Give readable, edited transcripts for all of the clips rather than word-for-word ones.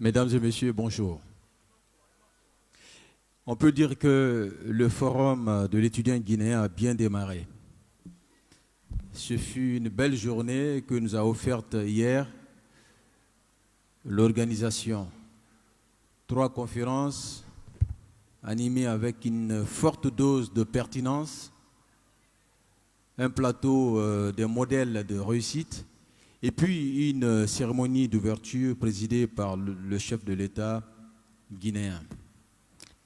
Mesdames et messieurs, bonjour. On peut dire que le forum de l'étudiant guinéen a bien démarré. Ce fut une belle journée que nous a offerte hier l'organisation. 3 conférences animées avec une forte dose de pertinence, un plateau des modèles de réussite, et puis une cérémonie d'ouverture présidée par le chef de l'État guinéen.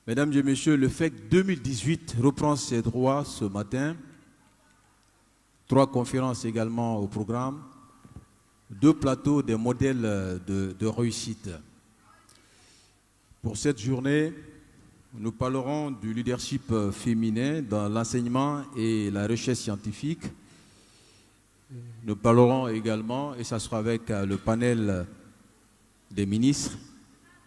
Mesdames et messieurs, le FEC 2018 reprend ses droits ce matin. 3 conférences également au programme, 2 plateaux des modèles de réussite. Pour cette journée, nous parlerons du leadership féminin dans l'enseignement et la recherche scientifique. Nous parlerons également, et ça sera avec le panel des ministres,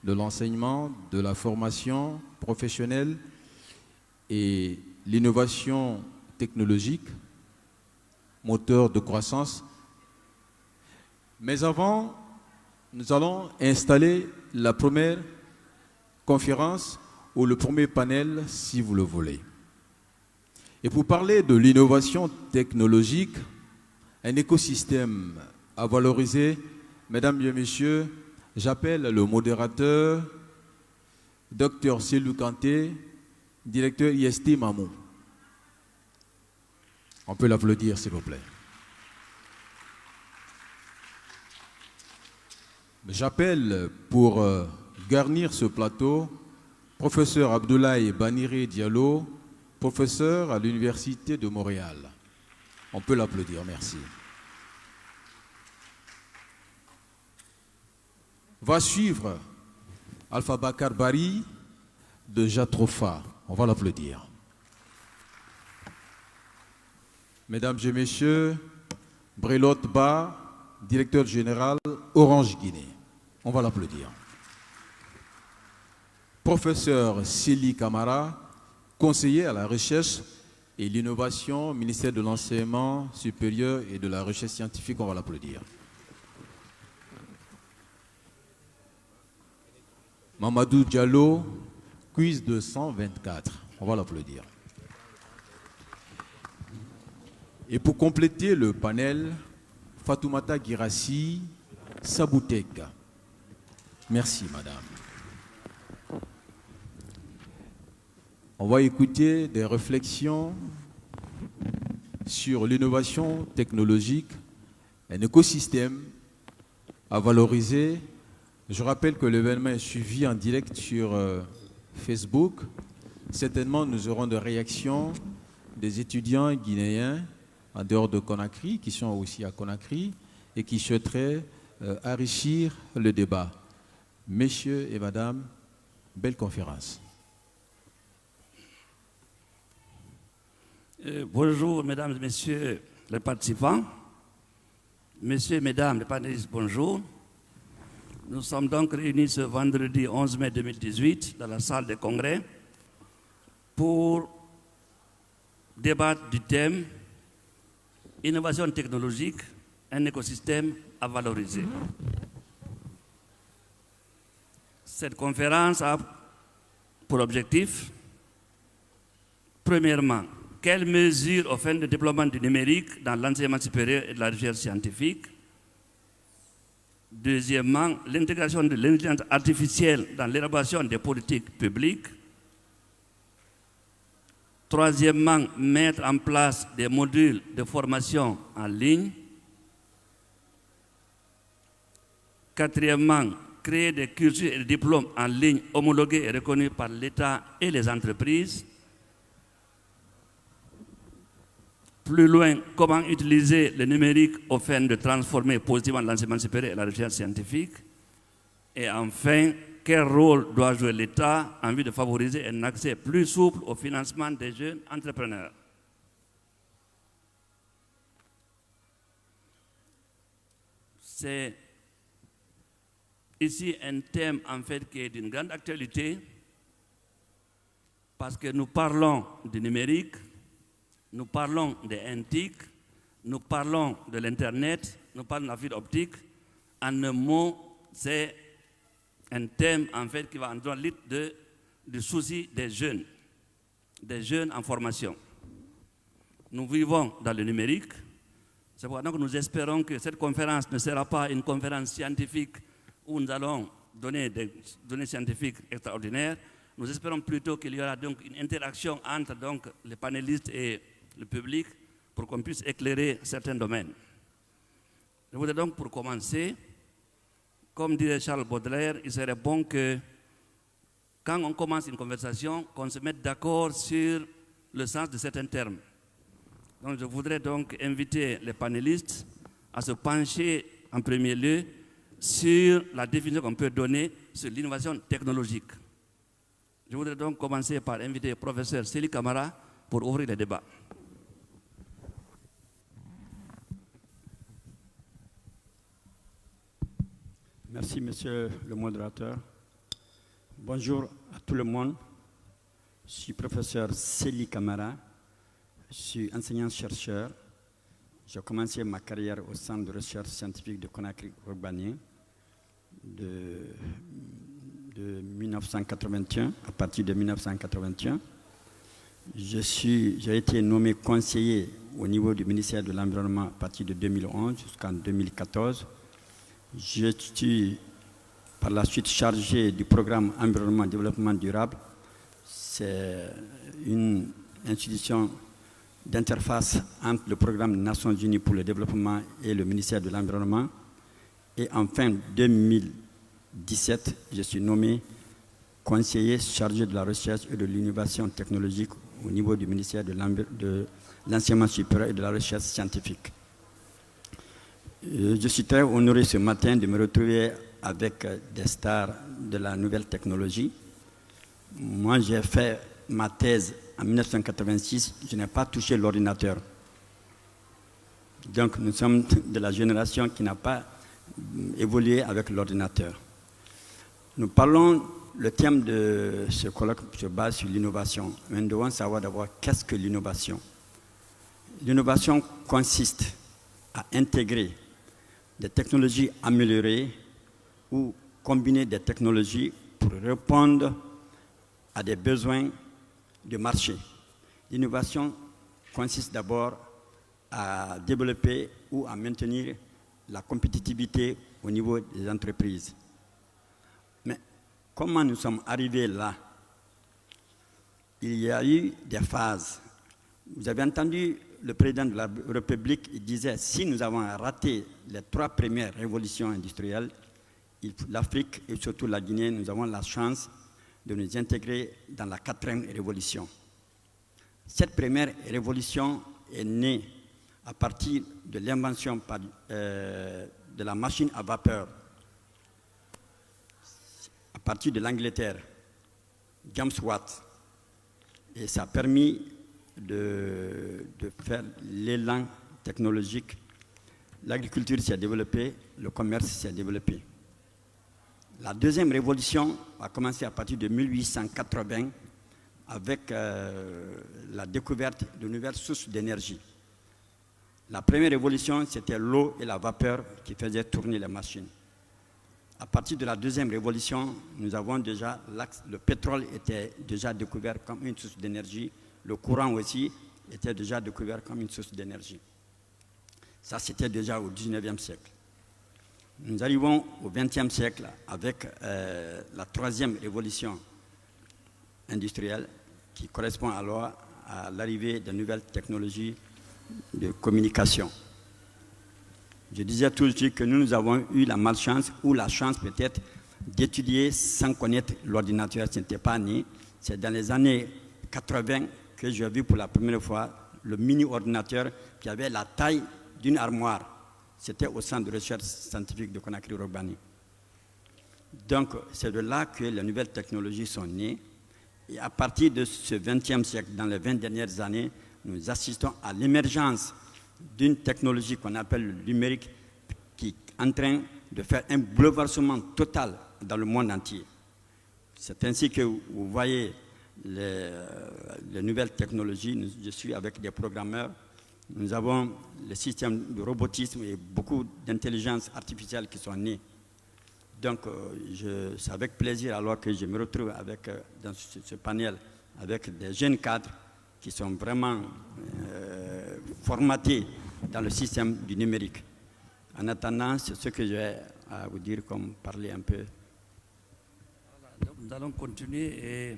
de l'enseignement, de la formation professionnelle et l'innovation technologique, moteur de croissance. Mais avant, nous allons installer la première conférence ou le premier panel, si vous le voulez. Et pour parler de l'innovation technologique, un écosystème à valoriser, mesdames et messieurs, j'appelle le modérateur, Dr Selou Kanté, directeur IST Mamou. On peut l'applaudir, s'il vous plaît. J'appelle pour garnir ce plateau, professeur Abdoulaye Baniré Diallo, professeur à l'Université de Montréal. On peut l'applaudir, merci. Va suivre Alpha Bakar Bari de Jatrofa. On va l'applaudir. Mesdames et messieurs, Brelotte Ba, directeur général Orange Guinée. On va l'applaudir. Professeur Sili Kamara, conseiller à la recherche et l'innovation, ministère de l'Enseignement supérieur et de la recherche scientifique. On va l'applaudir. Mamadou Diallo, quiz 224. On va l'applaudir. Et pour compléter le panel, Fatoumata Girassi, Saboutek. Merci, madame. On va écouter des réflexions sur l'innovation technologique, un écosystème à valoriser. Je rappelle que l'événement est suivi en direct sur Facebook. Certainement, nous aurons des réactions des étudiants guinéens en dehors de Conakry, qui sont aussi à Conakry, et qui souhaiteraient enrichir le débat. Messieurs et madame, belle conférence. Bonjour, mesdames et messieurs les participants. Messieurs et mesdames les panélistes, bonjour. Nous sommes donc réunis ce vendredi 11 mai 2018 dans la salle des congrès pour débattre du thème Innovation technologique, un écosystème à valoriser. Cette conférence a pour objectif, premièrement, quelles mesures aux fins de développement du numérique dans l'enseignement supérieur et de la recherche scientifique? Deuxièmement, l'intégration de l'intelligence artificielle dans l'élaboration des politiques publiques. Troisièmement, mettre en place des modules de formation en ligne. Quatrièmement, créer des cursus et des diplômes en ligne homologués et reconnus par l'État et les entreprises. Plus loin, comment utiliser le numérique aux fins de transformer positivement l'enseignement supérieur et la recherche scientifique. Et enfin, quel rôle doit jouer l'État en vue de favoriser un accès plus souple au financement des jeunes entrepreneurs. C'est ici un thème en fait qui est d'une grande actualité parce que nous parlons du numérique, nous parlons des NTIC, nous parlons de l'Internet, nous parlons de la fibre optique. En un mot, c'est un thème en fait qui va en droit du souci des jeunes en formation. Nous vivons dans le numérique. C'est pourquoi donc nous espérons que cette conférence ne sera pas une conférence scientifique où nous allons donner des données scientifiques extraordinaires. Nous espérons plutôt qu'il y aura donc une interaction entre donc les panélistes et le public pour qu'on puisse éclairer certains domaines. Je voudrais donc pour commencer, comme disait Charles Baudelaire, il serait bon que quand on commence une conversation, qu'on se mette d'accord sur le sens de certains termes. Donc je voudrais donc inviter les panélistes à se pencher en premier lieu sur la définition qu'on peut donner sur l'innovation technologique. Je voudrais donc commencer par inviter le professeur Célie Camara pour ouvrir le débat. Merci, monsieur le modérateur. Bonjour à tout le monde. Je suis professeur Célie Camara. Je suis enseignant-chercheur. J'ai commencé ma carrière au Centre de recherche scientifique de Conakry-Ourbani de 1981, à partir de 1981. J'ai été nommé conseiller au niveau du ministère de l'Environnement à partir de 2011 jusqu'en 2014. Je suis par la suite chargé du programme Environnement et Développement Durable. C'est une institution d'interface entre le programme des Nations Unies pour le développement et le ministère de l'Environnement. Et en fin 2017, je suis nommé conseiller chargé de la recherche et de l'innovation technologique au niveau du ministère de l'enseignement supérieur et de la recherche scientifique. Je suis très honoré ce matin de me retrouver avec des stars de la nouvelle technologie. Moi, j'ai fait ma thèse en 1986, je n'ai pas touché l'ordinateur. Donc, nous sommes de la génération qui n'a pas évolué avec l'ordinateur. Nous parlons, le thème de ce colloque se base sur l'innovation. Mais nous devons savoir d'abord qu'est-ce que l'innovation. L'innovation consiste à intégrer des technologies améliorées ou combiner des technologies pour répondre à des besoins de marché. L'innovation consiste d'abord à développer ou à maintenir la compétitivité au niveau des entreprises. Mais comment nous sommes arrivés là? Il y a eu des phases. Vous avez entendu le président de la République, il disait si nous avons raté les 3 premières révolutions industrielles, l'Afrique et surtout la Guinée, nous avons la chance de nous intégrer dans la 4e révolution. Cette première révolution est née à partir de l'invention de la machine à vapeur, à partir de l'Angleterre, James Watt. Et ça a permis de faire l'élan technologique. L'agriculture s'est développée, le commerce s'est développé. La 2e révolution a commencé à partir de 1880 avec la découverte de nouvelles sources d'énergie. La première révolution, c'était l'eau et la vapeur qui faisaient tourner les machines. À partir de la 2e révolution, nous avons déjà le pétrole était déjà découvert comme une source d'énergie. Le courant aussi était déjà découvert comme une source d'énergie. Ça, c'était déjà au 19e siècle. Nous arrivons au 20e siècle avec la 3e révolution industrielle qui correspond alors à l'arrivée de nouvelles technologies de communication. Je disais toujours que nous avons eu la malchance ou la chance peut-être d'étudier sans connaître l'ordinateur. Ce n'était pas né. C'est dans les années 80 que j'ai vu pour la première fois le mini-ordinateur qui avait la taille d'une armoire. C'était au Centre de recherche scientifique de Conakry-Ourbani. Donc, c'est de là que les nouvelles technologies sont nées. Et à partir de ce 20e siècle, dans les 20 dernières années, nous assistons à l'émergence d'une technologie qu'on appelle le numérique qui est en train de faire un bouleversement total dans le monde entier. C'est ainsi que vous voyez les nouvelles technologies. Je suis avec des programmeurs. Nous avons les systèmes de robotisme et beaucoup d'intelligence artificielle qui sont nés. Donc, c'est avec plaisir alors que je me retrouve dans ce panel avec des jeunes cadres qui sont vraiment formatés dans le système du numérique. En attendant, c'est ce que je vais à vous dire, comme parler un peu. Nous allons continuer et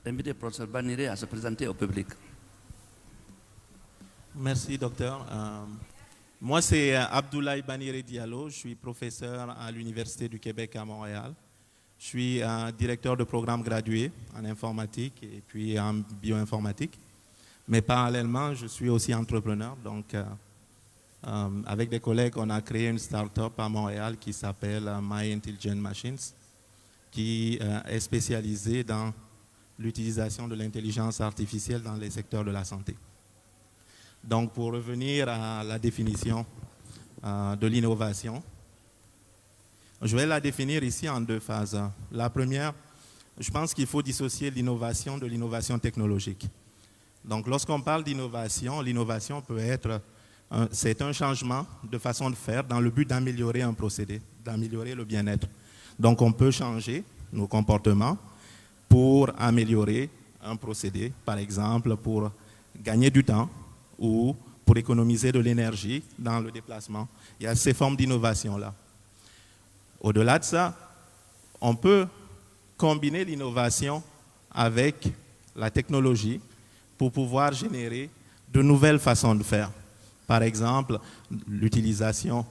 inviter le professeur Baniré à se présenter au public. Merci, docteur. Moi, c'est Abdoulaye Baniré Diallo. Je suis professeur à l'Université du Québec à Montréal. Je suis directeur de programme gradué en informatique et puis en bioinformatique. Mais parallèlement, je suis aussi entrepreneur. Donc, avec des collègues, on a créé une start-up à Montréal qui s'appelle My Intelligent Machines, qui est spécialisée dans l'utilisation de l'intelligence artificielle dans les secteurs de la santé. Donc, pour revenir à la définition de l'innovation, je vais la définir ici en deux phases. La première, je pense qu'il faut dissocier l'innovation de l'innovation technologique. Donc, lorsqu'on parle d'innovation, l'innovation peut être, c'est un changement de façon de faire dans le but d'améliorer un procédé, d'améliorer le bien-être. Donc, on peut changer nos comportements pour améliorer un procédé, par exemple, pour gagner du temps ou pour économiser de l'énergie dans le déplacement. Il y a ces formes d'innovation-là. Au-delà de ça, on peut combiner l'innovation avec la technologie pour pouvoir générer de nouvelles façons de faire. Par exemple, l'utilisation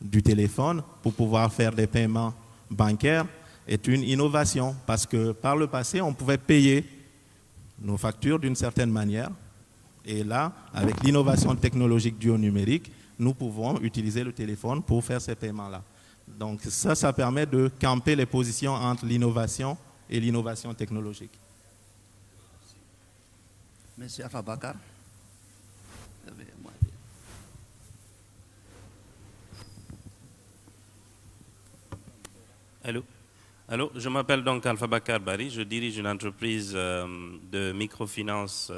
du téléphone pour pouvoir faire des paiements bancaires est une innovation parce que par le passé, on pouvait payer nos factures d'une certaine manière. Et là, avec l'innovation technologique due au numérique, nous pouvons utiliser le téléphone pour faire ces paiements-là. Donc ça permet de camper les positions entre l'innovation et l'innovation technologique. Monsieur Alpha Bakar. Allô, je m'appelle donc Alpha Bakar Bari, je dirige une entreprise de microfinance.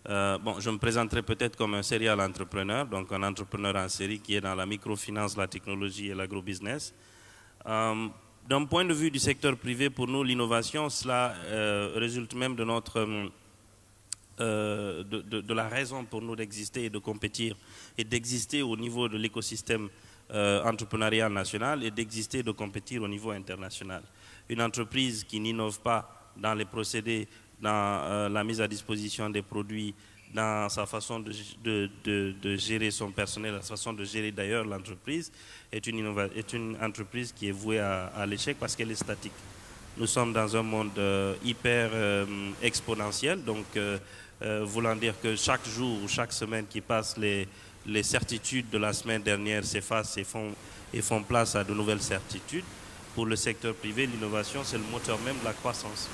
Je me présenterai peut-être comme un serial entrepreneur, donc un entrepreneur en série qui est dans la microfinance, la technologie et l'agrobusiness. D'un point de vue du secteur privé, pour nous, l'innovation, cela résulte même de notre de la raison pour nous d'exister et de compétir et d'exister au niveau de l'écosystème entrepreneurial national et d'exister et de compétir au niveau international. Une entreprise qui n'innove pas dans les procédés, dans la mise à disposition des produits, dans sa façon de gérer son personnel, la façon de gérer d'ailleurs l'entreprise, est une entreprise qui est vouée à l'échec parce qu'elle est statique. Nous sommes dans un monde hyper exponentiel, donc voulant dire que chaque jour ou chaque semaine qui passe, les certitudes de la semaine dernière s'effacent et font place à de nouvelles certitudes. Pour le secteur privé, l'innovation, c'est le moteur même de la croissance.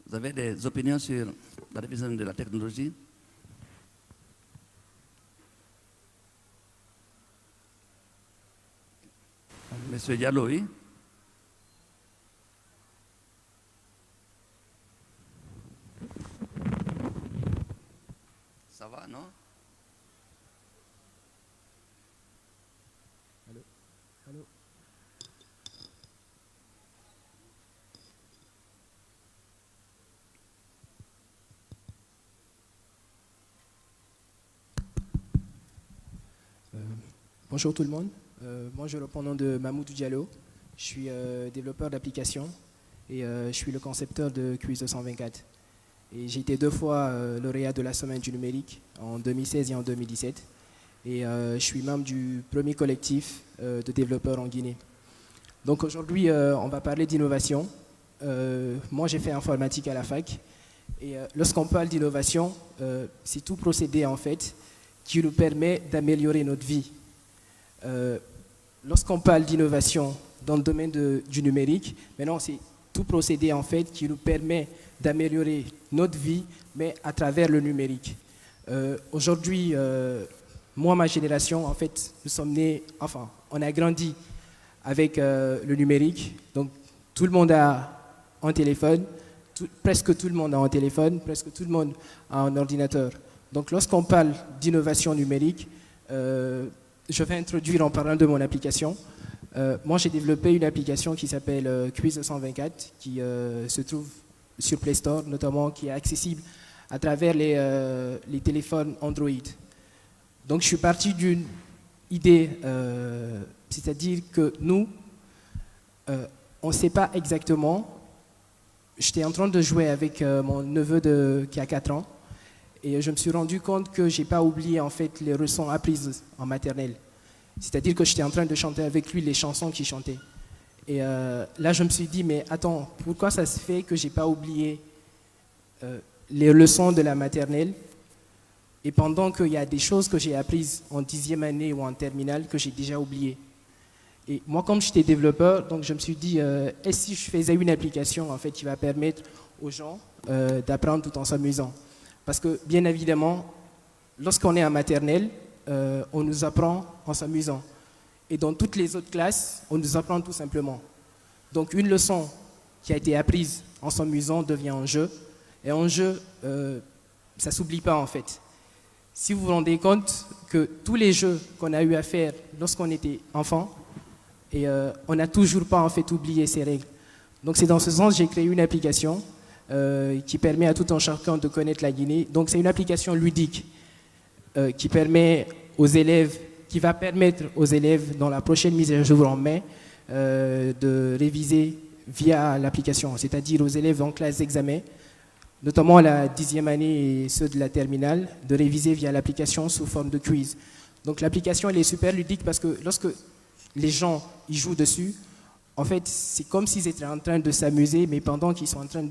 Vous avez des opinions sur la révision de la technologie? Monsieur Diallo, oui. Ça va, non? Allô? Allô? Bonjour tout le monde. Moi, je réponds au nom de Mamoudou Diallo. Je suis développeur d'applications et je suis le concepteur de Quiz 224. Et j'ai été 2 fois lauréat de la Semaine du numérique en 2016 et en 2017. Et je suis membre du premier collectif de développeurs en Guinée. Donc aujourd'hui, on va parler d'innovation. Moi, j'ai fait informatique à la fac. Et lorsqu'on parle d'innovation, c'est tout procédé en fait qui nous permet d'améliorer notre vie. Lorsqu'on parle d'innovation dans le domaine du numérique, maintenant c'est tout procédé en fait qui nous permet d'améliorer notre vie, mais à travers le numérique. Aujourd'hui, moi, ma génération, en fait, nous sommes nés, enfin, on a grandi avec le numérique. Donc, tout le monde a un téléphone, presque tout le monde a un téléphone, presque tout le monde a un ordinateur. Donc lorsqu'on parle d'innovation numérique, je vais introduire en parlant de mon application. Moi, j'ai développé une application qui s'appelle Quiz 124, qui se trouve sur Play Store, notamment, qui est accessible à travers les téléphones Android. Donc, je suis parti d'une idée, c'est-à-dire que nous, on ne sait pas exactement. J'étais en train de jouer avec mon neveu qui a 4 ans, et je me suis rendu compte que je n'ai pas oublié en fait les leçons apprises en maternelle. C'est-à-dire que j'étais en train de chanter avec lui les chansons qu'il chantait. Et là, je me suis dit, mais attends, pourquoi ça se fait que je n'ai pas oublié les leçons de la maternelle, et pendant qu'il y a des choses que j'ai apprises en 10e année ou en terminale que j'ai déjà oubliées. Et moi, comme j'étais développeur, donc je me suis dit, et si je faisais une application en fait, qui va permettre aux gens d'apprendre tout en s'amusant? Parce que, bien évidemment, lorsqu'on est en maternelle, on nous apprend en s'amusant. Et dans toutes les autres classes, on nous apprend tout simplement. Donc, une leçon qui a été apprise en s'amusant devient un jeu. Et un jeu, ça ne s'oublie pas en fait. Si vous vous rendez compte que tous les jeux qu'on a eu à faire lorsqu'on était enfant, et on n'a toujours pas en fait oublié ces règles. Donc c'est dans ce sens que j'ai créé une application qui permet à tout un chacun de connaître la Guinée. Donc c'est une application ludique qui permet aux élèves, qui va permettre aux élèves dans la prochaine mise à jour en mai de réviser via l'application, c'est-à-dire aux élèves en classe d'examen, notamment la 10e année et ceux de la terminale, de réviser via l'application sous forme de quiz. Donc l'application elle est super ludique parce que lorsque les gens ils jouent dessus, en fait c'est comme s'ils étaient en train de s'amuser, mais pendant qu'ils sont en train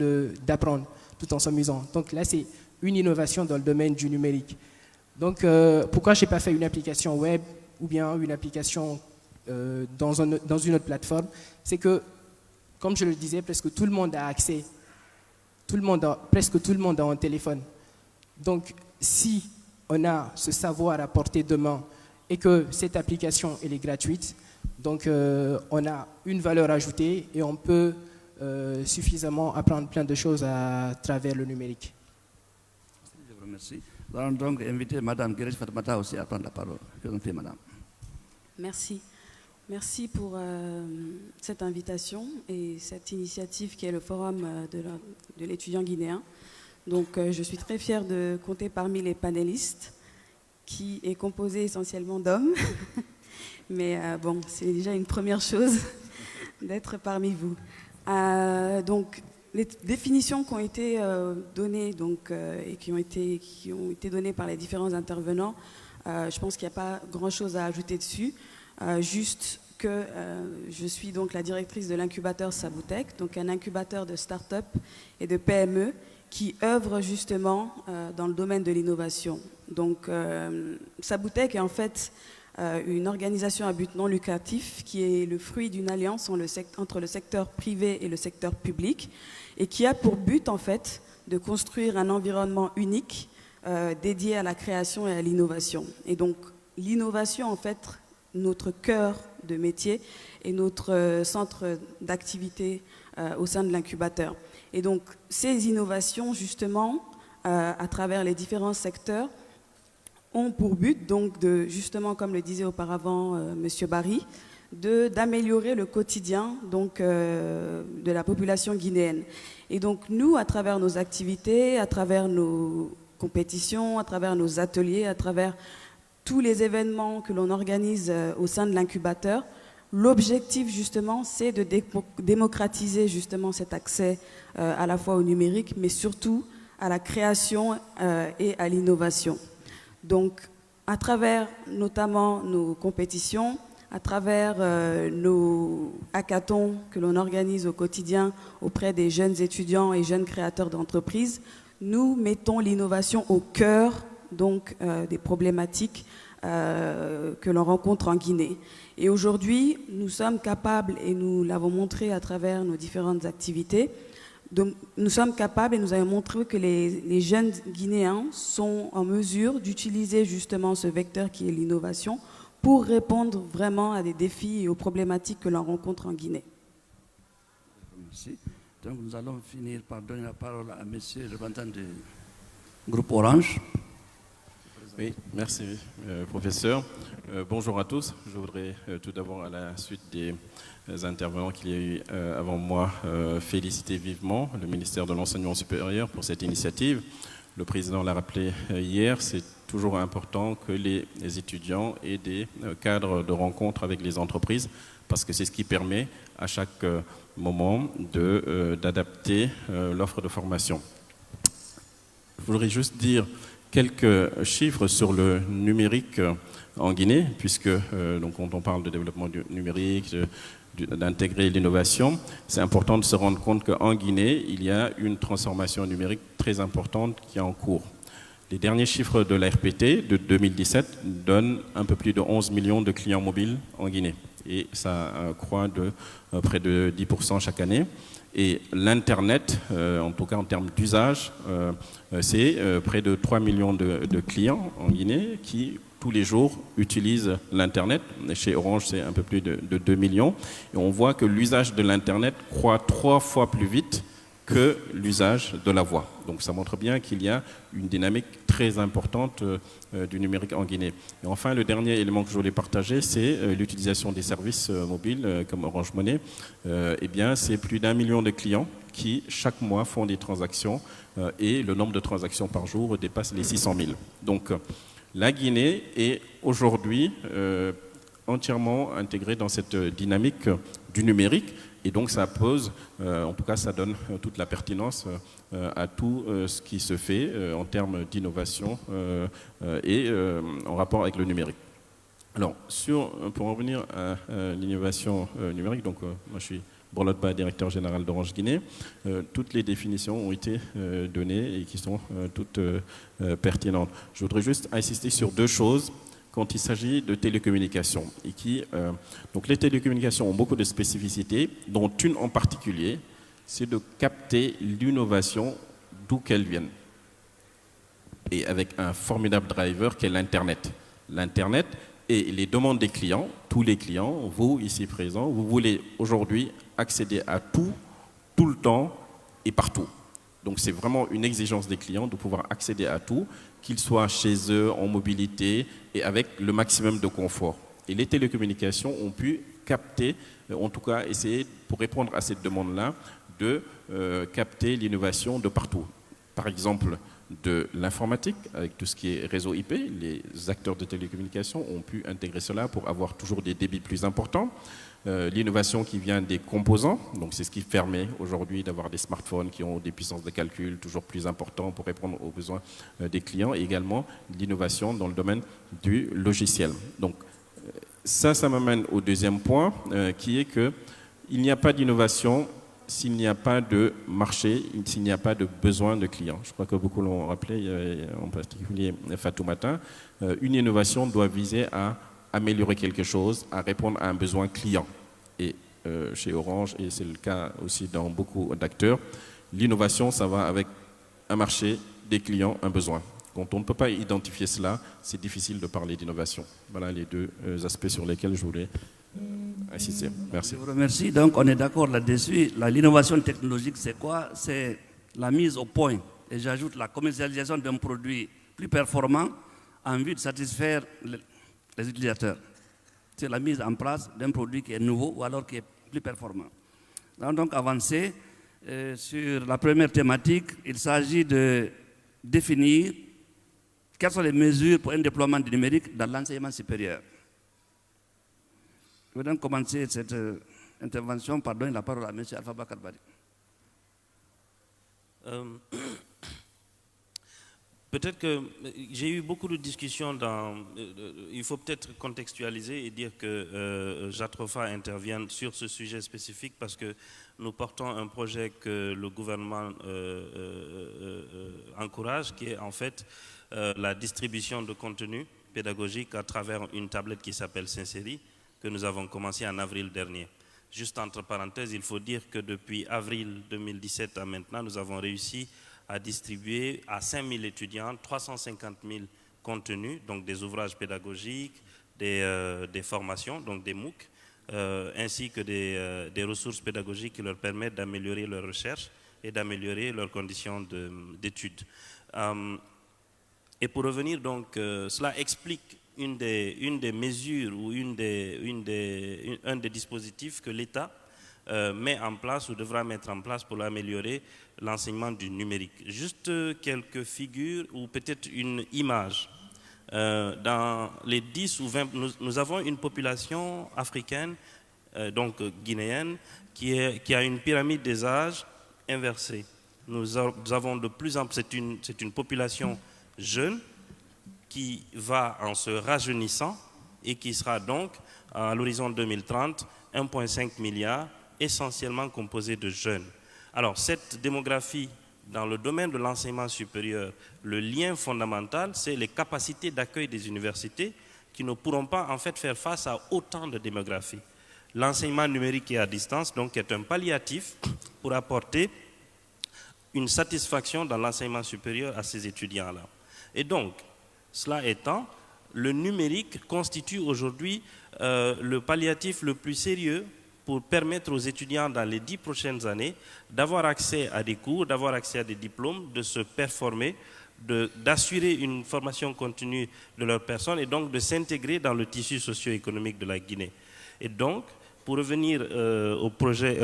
d'apprendre tout en s'amusant. Donc là c'est une innovation dans le domaine du numérique. Donc pourquoi je n'ai pas fait une application web ou bien une application dans une autre plateforme? C'est que, comme je le disais, presque tout le monde a accès. Presque tout le monde a un téléphone. Donc, si on a ce savoir à portée de main et que cette application elle est gratuite, donc on a une valeur ajoutée et on peut suffisamment apprendre plein de choses à travers le numérique. Je vous remercie. Nous allons donc inviter Mme Guérèche Fatmata aussi à prendre la parole. Je vous en prie, Madame. Merci. Merci pour cette invitation et cette initiative qui est le forum de l'étudiant guinéen. Donc je suis très fière de compter parmi les panélistes qui est composé essentiellement d'hommes. Mais bon, c'est déjà une première chose d'être parmi vous. Donc les définitions qui ont été données et qui ont été données par les différents intervenants, je pense qu'il n'y a pas grand-chose à ajouter dessus. Juste que je suis donc la directrice de l'incubateur Sabutech, donc un incubateur de start-up et de PME qui œuvre justement dans le domaine de l'innovation. Donc Sabutech est en fait une organisation à but non lucratif qui est le fruit d'une alliance entre le secteur privé et le secteur public et qui a pour but en fait de construire un environnement unique dédié à la création et à l'innovation. Et donc l'innovation en fait notre cœur de métier et notre centre d'activité au sein de l'incubateur. Et donc, ces innovations, justement, à travers les différents secteurs, ont pour but, donc, justement, comme le disait auparavant M. Barry, d'améliorer le quotidien donc, de la population guinéenne. Et donc, nous, à travers nos activités, à travers nos compétitions, à travers nos ateliers, à travers tous les événements que l'on organise au sein de l'incubateur, l'objectif justement c'est de démocratiser justement cet accès à la fois au numérique mais surtout à la création et à l'innovation. Donc à travers notamment nos compétitions, à travers nos hackathons que l'on organise au quotidien auprès des jeunes étudiants et jeunes créateurs d'entreprises, nous mettons l'innovation au cœur donc des problématiques que l'on rencontre en Guinée. Et aujourd'hui, nous sommes capables, et nous l'avons montré à travers nos différentes activités, nous sommes capables et nous avons montré que les jeunes Guinéens sont en mesure d'utiliser justement ce vecteur qui est l'innovation pour répondre vraiment à des défis et aux problématiques que l'on rencontre en Guinée. Merci. Donc nous allons finir par donner la parole à monsieur le représentant du groupe Orange. Oui, merci, professeur. Bonjour à tous. Je voudrais tout d'abord, à la suite des intervenants qu'il y a eu avant moi, féliciter vivement le ministère de l'Enseignement supérieur pour cette initiative. Le président l'a rappelé hier, c'est toujours important que les étudiants aient des cadres de rencontre avec les entreprises, parce que c'est ce qui permet à chaque moment d'adapter l'offre de formation. Je voudrais juste dire quelques chiffres sur le numérique en Guinée, puisque donc, quand on parle de développement numérique, d'intégrer l'innovation, c'est important de se rendre compte qu'en Guinée, il y a une transformation numérique très importante qui est en cours. Les derniers chiffres de la RPT de 2017 donnent un peu plus de 11 millions de clients mobiles en Guinée. Et ça croît de près de 10% chaque année. Et l'Internet, en tout cas en termes d'usage, c'est près de 3 millions de clients en Guinée qui, tous les jours, utilisent l'Internet. Chez Orange, c'est un peu plus de 2 millions. Et on voit que l'usage de l'Internet croît 3 fois plus vite que l'usage de la voix. Donc ça montre bien qu'il y a une dynamique très importante du numérique en Guinée. Et enfin, le dernier élément que je voulais partager, c'est l'utilisation des services mobiles comme Orange Money. Eh bien, c'est plus d'1 million de clients qui, chaque mois, font des transactions et le nombre de transactions par jour dépasse les 600 000. Donc, la Guinée est aujourd'hui entièrement intégrée dans cette dynamique du numérique. Et donc ça pose, en tout cas ça donne toute la pertinence à tout ce qui se fait en termes d'innovation et en rapport avec le numérique. Alors, pour en revenir à l'innovation numérique, donc moi je suis Borlot Ba, directeur général d'Orange Guinée, toutes les définitions ont été données et qui sont toutes pertinentes. Je voudrais juste insister sur deux choses quand il s'agit de télécommunications. Donc les télécommunications ont beaucoup de spécificités, dont une en particulier, c'est de capter l'innovation d'où qu'elle vienne. Et avec un formidable driver qu'est l'Internet. L'Internet et les demandes des clients, tous les clients, vous ici présents, vous voulez aujourd'hui accéder à tout, tout le temps et partout. Donc c'est vraiment une exigence des clients de pouvoir accéder à tout, qu'ils soient chez eux, en mobilité et avec le maximum de confort. Et les télécommunications ont pu capter, en tout cas essayer, pour répondre à cette demande-là, de capter l'innovation de partout. Par exemple, de l'informatique, avec tout ce qui est réseau IP, les acteurs de télécommunications ont pu intégrer cela pour avoir toujours des débits plus importants. L'innovation qui vient des composants, donc c'est ce qui permet aujourd'hui d'avoir des smartphones qui ont des puissances de calcul toujours plus importantes pour répondre aux besoins des clients, et également l'innovation dans le domaine du logiciel. Donc ça m'amène au deuxième point, qui est qu'il n'y a pas d'innovation s'il n'y a pas de marché, s'il n'y a pas de besoin de clients. Je crois que beaucoup l'ont rappelé, en particulier Fatoumata. Une innovation doit viser à améliorer quelque chose, à répondre à un besoin client. Et chez Orange, et c'est le cas aussi dans beaucoup d'acteurs, l'innovation, ça va avec un marché, des clients, un besoin. Quand on ne peut pas identifier cela, c'est difficile de parler d'innovation. Voilà les deux aspects sur lesquels je voulais insister. Merci. Je vous remercie. Donc on est d'accord là-dessus. L'innovation technologique, c'est quoi? C'est la mise au point, et j'ajoute la commercialisation d'un produit plus performant en vue de satisfaire les utilisateurs. C'est la mise en place d'un produit qui est nouveau ou alors qui est plus performant. Nous allons donc avancer sur la première thématique. Il s'agit de définir quelles sont les mesures pour un déploiement du numérique dans l'enseignement supérieur. Je vais donc commencer cette intervention par donner la parole à M. Alpha Bakar Bari. Peut-être que j'ai eu beaucoup de discussions il faut peut-être contextualiser et dire que Jatrofa intervient sur ce sujet spécifique parce que nous portons un projet que le gouvernement encourage, qui est en fait la distribution de contenu pédagogique à travers une tablette qui s'appelle Sincéri, que nous avons commencé en avril dernier. Juste entre parenthèses, il faut dire que depuis avril 2017 à maintenant, nous avons réussi à distribuer à 5000 étudiants 350 000 contenus, donc des ouvrages pédagogiques, des formations, donc des MOOC, ainsi que des ressources pédagogiques qui leur permettent d'améliorer leur recherche et d'améliorer leurs conditions d'études. Et pour revenir donc, cela explique une des mesures ou un des dispositifs que l'État met en place ou devra mettre en place pour améliorer l'enseignement du numérique. Juste quelques figures ou peut-être une image. Dans les 10 ou 20, nous avons une population africaine, donc guinéenne, qui a une pyramide des âges inversée. Nous avons de plus en plus, c'est une population jeune qui va en se rajeunissant et qui sera donc, à l'horizon 2030, 1,5 milliard, essentiellement composé de jeunes. Alors, cette démographie, dans le domaine de l'enseignement supérieur, le lien fondamental, c'est les capacités d'accueil des universités qui ne pourront pas en fait faire face à autant de démographie. L'enseignement numérique et à distance, donc, est un palliatif pour apporter une satisfaction dans l'enseignement supérieur à ces étudiants-là. Et donc, cela étant, le numérique constitue aujourd'hui le palliatif le plus sérieux pour permettre aux étudiants dans les 10 prochaines années d'avoir accès à des cours, d'avoir accès à des diplômes, de se performer, d'assurer une formation continue de leur personne et donc de s'intégrer dans le tissu socio-économique de la Guinée. Et donc, pour revenir au projet,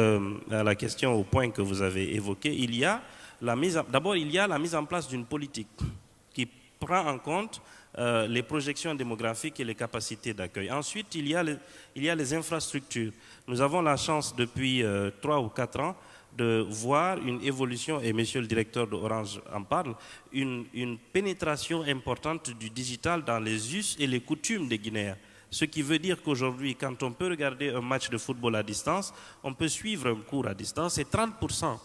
à la question, au point que vous avez évoqué, d'abord, il y a la mise en place d'une politique qui prend en compte les projections démographiques et les capacités d'accueil. Ensuite, il y a les infrastructures. Nous avons la chance depuis 3 ou 4 ans de voir une évolution, et monsieur le directeur d'Orange en parle, une pénétration importante du digital dans les us et les coutumes des Guinéens. Ce qui veut dire qu'aujourd'hui, quand on peut regarder un match de football à distance, on peut suivre un cours à distance, et 30%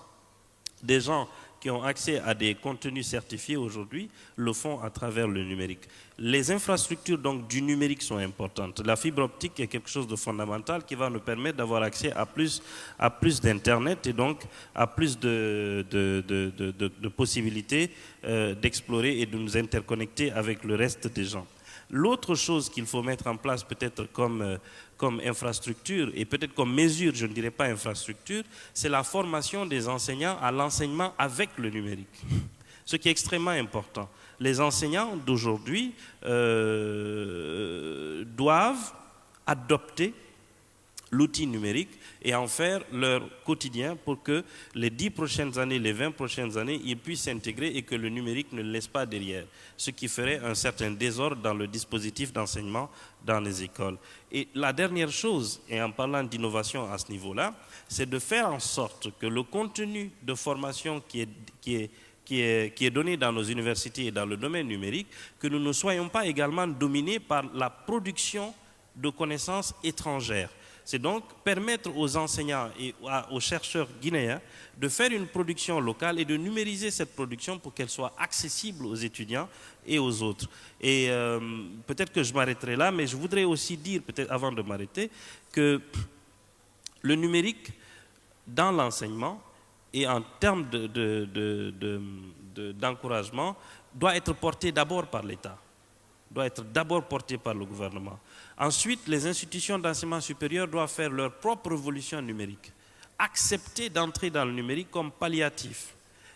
des gens qui ont accès à des contenus certifiés aujourd'hui le font à travers le numérique. Les infrastructures donc du numérique sont importantes. La fibre optique est quelque chose de fondamental qui va nous permettre d'avoir accès à plus d'Internet et donc à plus de possibilités d'explorer et de nous interconnecter avec le reste des gens. L'autre chose qu'il faut mettre en place peut-être comme infrastructure et peut-être comme mesure, je ne dirais pas infrastructure, c'est la formation des enseignants à l'enseignement avec le numérique. Ce qui est extrêmement important. Les enseignants d'aujourd'hui doivent adopter l'outil numérique et en faire leur quotidien pour que les 10 prochaines années, les 20 prochaines années, ils puissent s'intégrer et que le numérique ne le laisse pas derrière. Ce qui ferait un certain désordre dans le dispositif d'enseignement dans les écoles. Et la dernière chose, et en parlant d'innovation à ce niveau-là, c'est de faire en sorte que le contenu de formation qui est donné dans nos universités et dans le domaine numérique, que nous ne soyons pas également dominés par la production de connaissances étrangères. C'est donc permettre aux enseignants et aux chercheurs guinéens de faire une production locale et de numériser cette production pour qu'elle soit accessible aux étudiants et aux autres. Et peut-être que je m'arrêterai là, mais je voudrais aussi dire, peut-être avant de m'arrêter, que le numérique dans l'enseignement et en termes d'encouragement doit être porté d'abord par l'État, doit être d'abord porté par le gouvernement. Ensuite, les institutions d'enseignement supérieur doivent faire leur propre révolution numérique, accepter d'entrer dans le numérique comme palliatif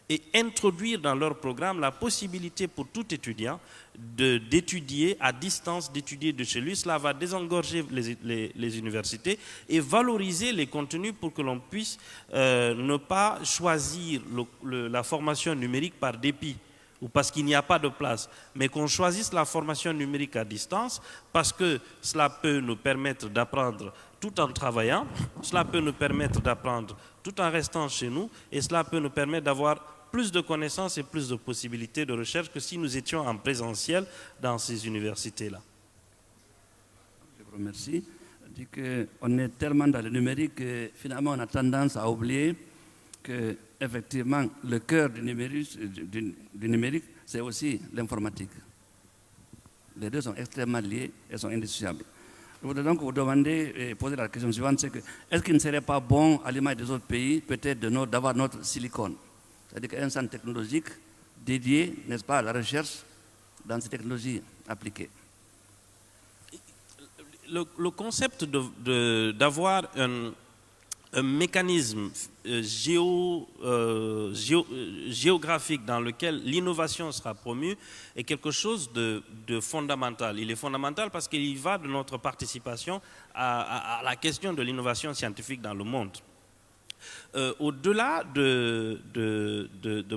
et introduire dans leur programme la possibilité pour tout étudiant d'étudier à distance, d'étudier de chez lui. Cela va désengorger les universités et valoriser les contenus pour que l'on puisse ne pas choisir la formation numérique par dépit ou parce qu'il n'y a pas de place, mais qu'on choisisse la formation numérique à distance parce que cela peut nous permettre d'apprendre tout en travaillant, cela peut nous permettre d'apprendre tout en restant chez nous et cela peut nous permettre d'avoir plus de connaissances et plus de possibilités de recherche que si nous étions en présentiel dans ces universités-là. Je vous remercie. Je dis qu'on est tellement dans le numérique que finalement on a tendance à oublier que effectivement, le cœur du numérique, c'est aussi l'informatique. Les deux sont extrêmement liés et sont indissociables. Je voudrais donc vous demander et poser la question suivante, c'est que est-ce qu'il ne serait pas bon, à l'image des autres pays, peut-être d'avoir notre silicone, c'est-à-dire un centre technologique dédié, n'est-ce pas, à la recherche dans ces technologies appliquées? Le concept d'avoir un mécanisme géographique dans lequel l'innovation sera promue est quelque chose de fondamental. Il est fondamental parce qu'il y va de notre participation à la question de l'innovation scientifique dans le monde. Au-delà de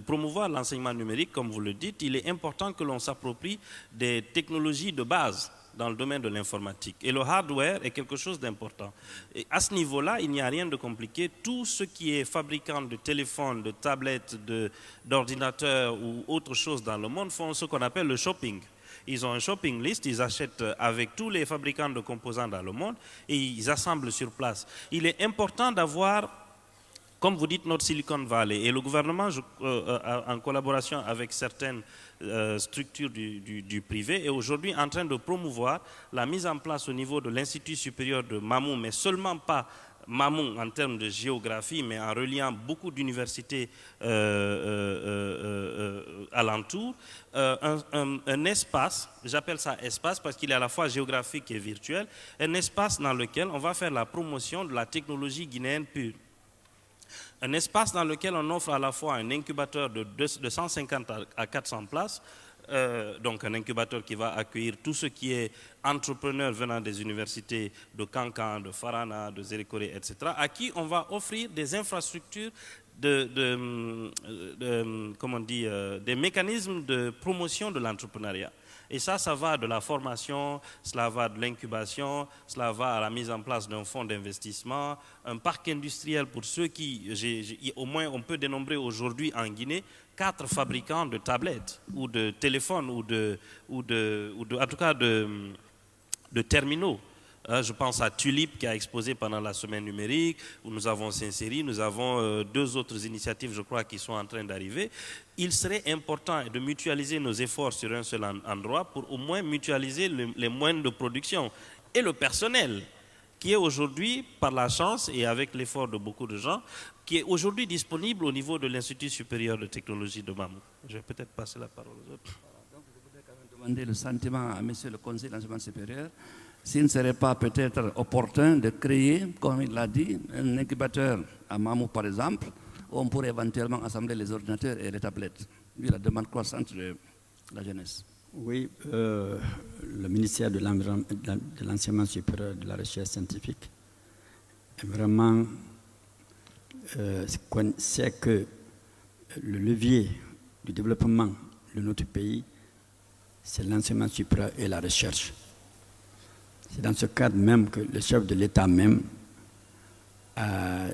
promouvoir l'enseignement numérique, comme vous le dites, il est important que l'on s'approprie des technologies de base dans le domaine de l'informatique. Et le hardware est quelque chose d'important. Et à ce niveau-là, il n'y a rien de compliqué. Tout ce qui est fabricant de téléphones, de tablettes, d'ordinateurs ou autre chose dans le monde font ce qu'on appelle le shopping. Ils ont un shopping list, ils achètent avec tous les fabricants de composants dans le monde et ils assemblent sur place. Il est important d'avoir, comme vous dites, notre Silicon Valley. Et le gouvernement, en collaboration avec certaines structures du privé, est aujourd'hui en train de promouvoir la mise en place au niveau de l'Institut supérieur de Mamou, mais seulement pas Mamou en termes de géographie, mais en reliant beaucoup d'universités alentour, un espace, j'appelle ça espace parce qu'il est à la fois géographique et virtuel, un espace dans lequel on va faire la promotion de la technologie guinéenne pure. Un espace dans lequel on offre à la fois un incubateur de 150 à 400 places, donc un incubateur qui va accueillir tout ce qui est entrepreneurs venant des universités de Kankan, de Farana, de Zérékoré, etc., à qui on va offrir des infrastructures, des mécanismes de promotion de l'entrepreneuriat. Et ça va de la formation, cela va de l'incubation, cela va à la mise en place d'un fonds d'investissement, un parc industriel pour ceux qui, au moins on peut dénombrer aujourd'hui en Guinée, 4 fabricants de tablettes ou de téléphones ou en tout cas de terminaux. Je pense à Tulip qui a exposé pendant la semaine numérique, où nous avons Sincéry, nous avons 2 autres initiatives, je crois, qui sont en train d'arriver. Il serait important de mutualiser nos efforts sur un seul endroit pour au moins mutualiser les moyens de production et le personnel qui est aujourd'hui, par la chance et avec l'effort de beaucoup de gens, qui est aujourd'hui disponible au niveau de l'Institut supérieur de technologie de Mamou. Je vais peut-être passer la parole aux autres. Donc, je voudrais quand même demander le sentiment à monsieur le conseiller de l'enseignement supérieur. S'il ne serait pas peut-être opportun de créer, comme il l'a dit, un incubateur à Mamou par exemple, où on pourrait éventuellement assembler les ordinateurs et les tablettes, vu la demande croissante de la jeunesse. Oui, le ministère de l'enseignement supérieur de la recherche scientifique est vraiment sait que le levier du développement de notre pays, c'est l'enseignement supérieur et la recherche. C'est dans ce cadre même que le chef de l'État même a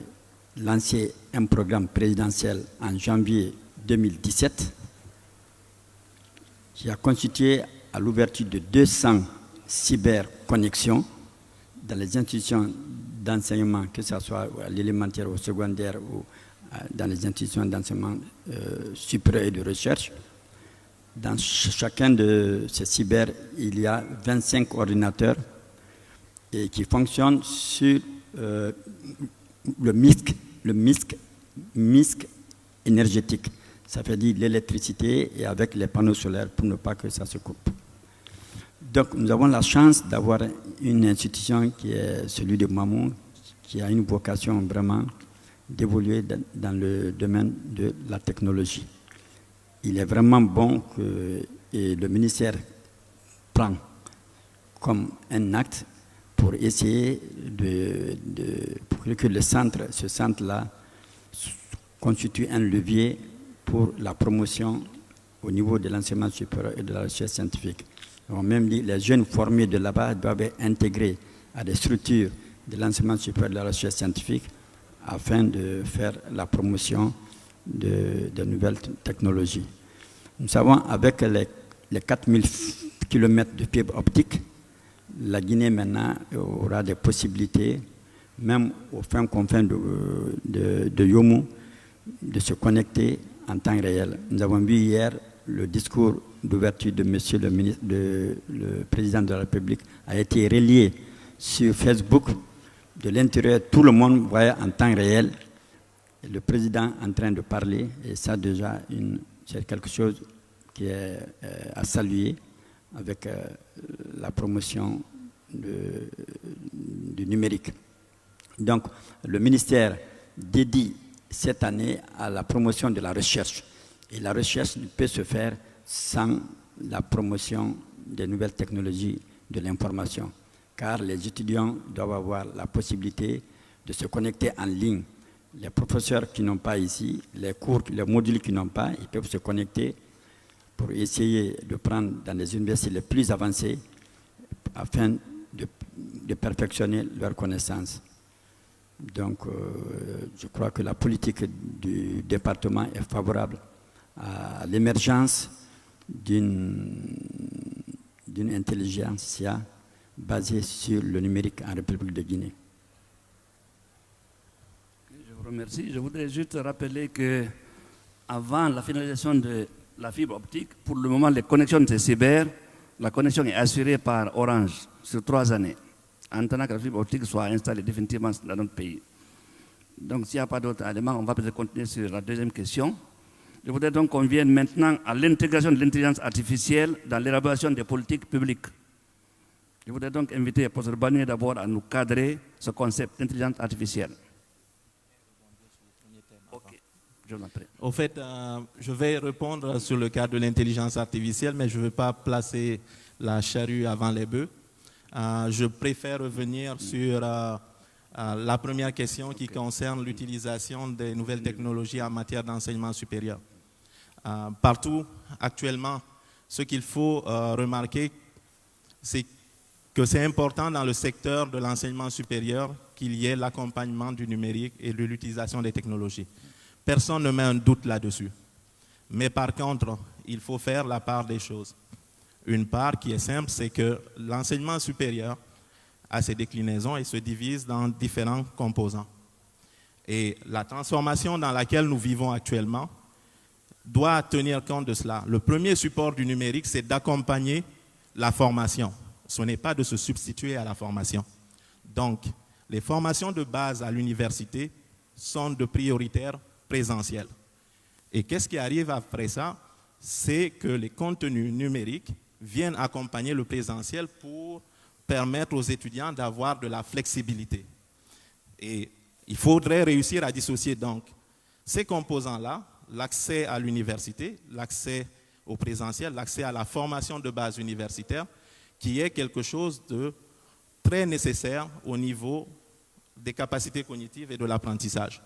lancé un programme présidentiel en janvier 2017 qui a constitué à l'ouverture de 200 cyberconnexions dans les institutions d'enseignement, que ce soit à l'élémentaire, au secondaire ou dans les institutions d'enseignement supérieur et de recherche. Dans chacun de ces cyber, il y a 25 ordinateurs et qui fonctionnent sur le MISC énergétique. Ça veut dire l'électricité et avec les panneaux solaires pour ne pas que ça se coupe. Donc nous avons la chance d'avoir une institution qui est celui de Mamou, qui a une vocation vraiment d'évoluer dans le domaine de la technologie. Il est vraiment bon que le ministère prend comme un acte pour essayer pour que ce centre-là constitue un levier pour la promotion au niveau de l'enseignement supérieur et de la recherche scientifique. On a même dit que les jeunes formés de là-bas doivent être intégrés à des structures de l'enseignement supérieur et de la recherche scientifique afin de faire la promotion de nouvelles technologies. Nous savons avec les 4000 km de fibre optique, la Guinée maintenant aura des possibilités, même aux fins confins de Yomou, de se connecter en temps réel. Nous avons vu hier le discours d'ouverture de monsieur le président de la République a été relié sur Facebook. De l'intérieur, tout le monde voyait en temps réel le président en train de parler. Et ça, déjà, c'est quelque chose qui est à saluer avec la promotion du numérique. Donc, le ministère dédie cette année à la promotion de la recherche. Et la recherche ne peut se faire sans la promotion des nouvelles technologies de l'information, car les étudiants doivent avoir la possibilité de se connecter en ligne. Les professeurs qui n'ont pas ici, les cours, les modules qui n'ont pas, ils peuvent se connecter pour essayer de prendre dans les universités les plus avancées afin de perfectionner leurs connaissances. Donc, je crois que la politique du département est favorable à l'émergence d'une intelligentsia basée sur le numérique en République de Guinée. Je vous remercie. Je voudrais juste rappeler que avant la finalisation de la fibre optique, pour le moment, les connexions de cyber, la connexion est assurée par Orange sur 3 années, en attendant que la fibre optique soit installée définitivement dans notre pays. Donc, s'il n'y a pas d'autres éléments, on va peut-être continuer sur la deuxième question. Je voudrais donc qu'on vienne maintenant à l'intégration de l'intelligence artificielle dans l'élaboration des politiques publiques. Je voudrais donc inviter le professeur Banier d'abord à nous cadrer ce concept d'intelligence artificielle. Ok, je vous en prie. Au fait, je vais répondre sur le cas de l'intelligence artificielle, mais je ne veux pas placer la charrue avant les bœufs. Je préfère revenir sur la première question qui concerne l'utilisation des nouvelles technologies en matière d'enseignement supérieur. Partout, actuellement, ce qu'il faut remarquer, c'est que c'est important dans le secteur de l'enseignement supérieur qu'il y ait l'accompagnement du numérique et de l'utilisation des technologies. Personne ne met un doute là-dessus. Mais par contre, il faut faire la part des choses. Une part qui est simple, c'est que l'enseignement supérieur a ses déclinaisons et se divise dans différents composants. Et la transformation dans laquelle nous vivons actuellement doit tenir compte de cela. Le premier support du numérique, c'est d'accompagner la formation. Ce n'est pas de se substituer à la formation. Donc, les formations de base à l'université sont de prioritaire présentiel. Et qu'est-ce qui arrive après ça? C'est que les contenus numériques viennent accompagner le présentiel pour permettre aux étudiants d'avoir de la flexibilité. Et il faudrait réussir à dissocier donc ces composants-là, l'accès à l'université, l'accès au présentiel, l'accès à la formation de base universitaire, qui est quelque chose de très nécessaire au niveau des capacités cognitives et de l'apprentissage.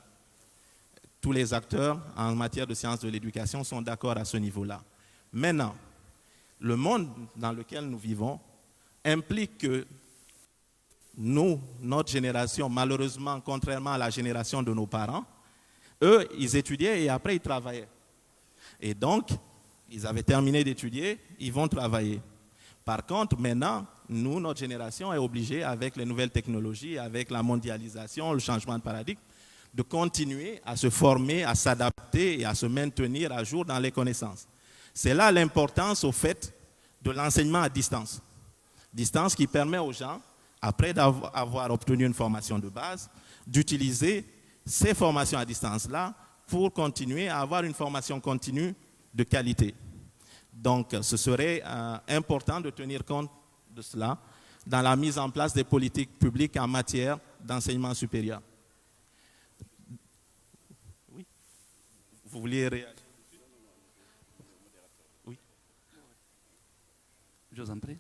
Tous les acteurs en matière de sciences de l'éducation sont d'accord à ce niveau-là. Maintenant, le monde dans lequel nous vivons implique que nous, notre génération, malheureusement, contrairement à la génération de nos parents, eux, ils étudiaient et après ils travaillaient. Et donc, ils avaient terminé d'étudier, ils vont travailler. Par contre, maintenant, nous, notre génération est obligée, avec les nouvelles technologies, avec la mondialisation, le changement de paradigme, de continuer à se former, à s'adapter et à se maintenir à jour dans les connaissances. C'est là l'importance, au fait, de l'enseignement à distance. Distance qui permet aux gens, après avoir obtenu une formation de base, d'utiliser ces formations à distance-là pour continuer à avoir une formation continue de qualité. Donc, ce serait important de tenir compte de cela dans la mise en place des politiques publiques en matière d'enseignement supérieur. Oui. Vous vouliez réagir? Oui. Je vous en prie.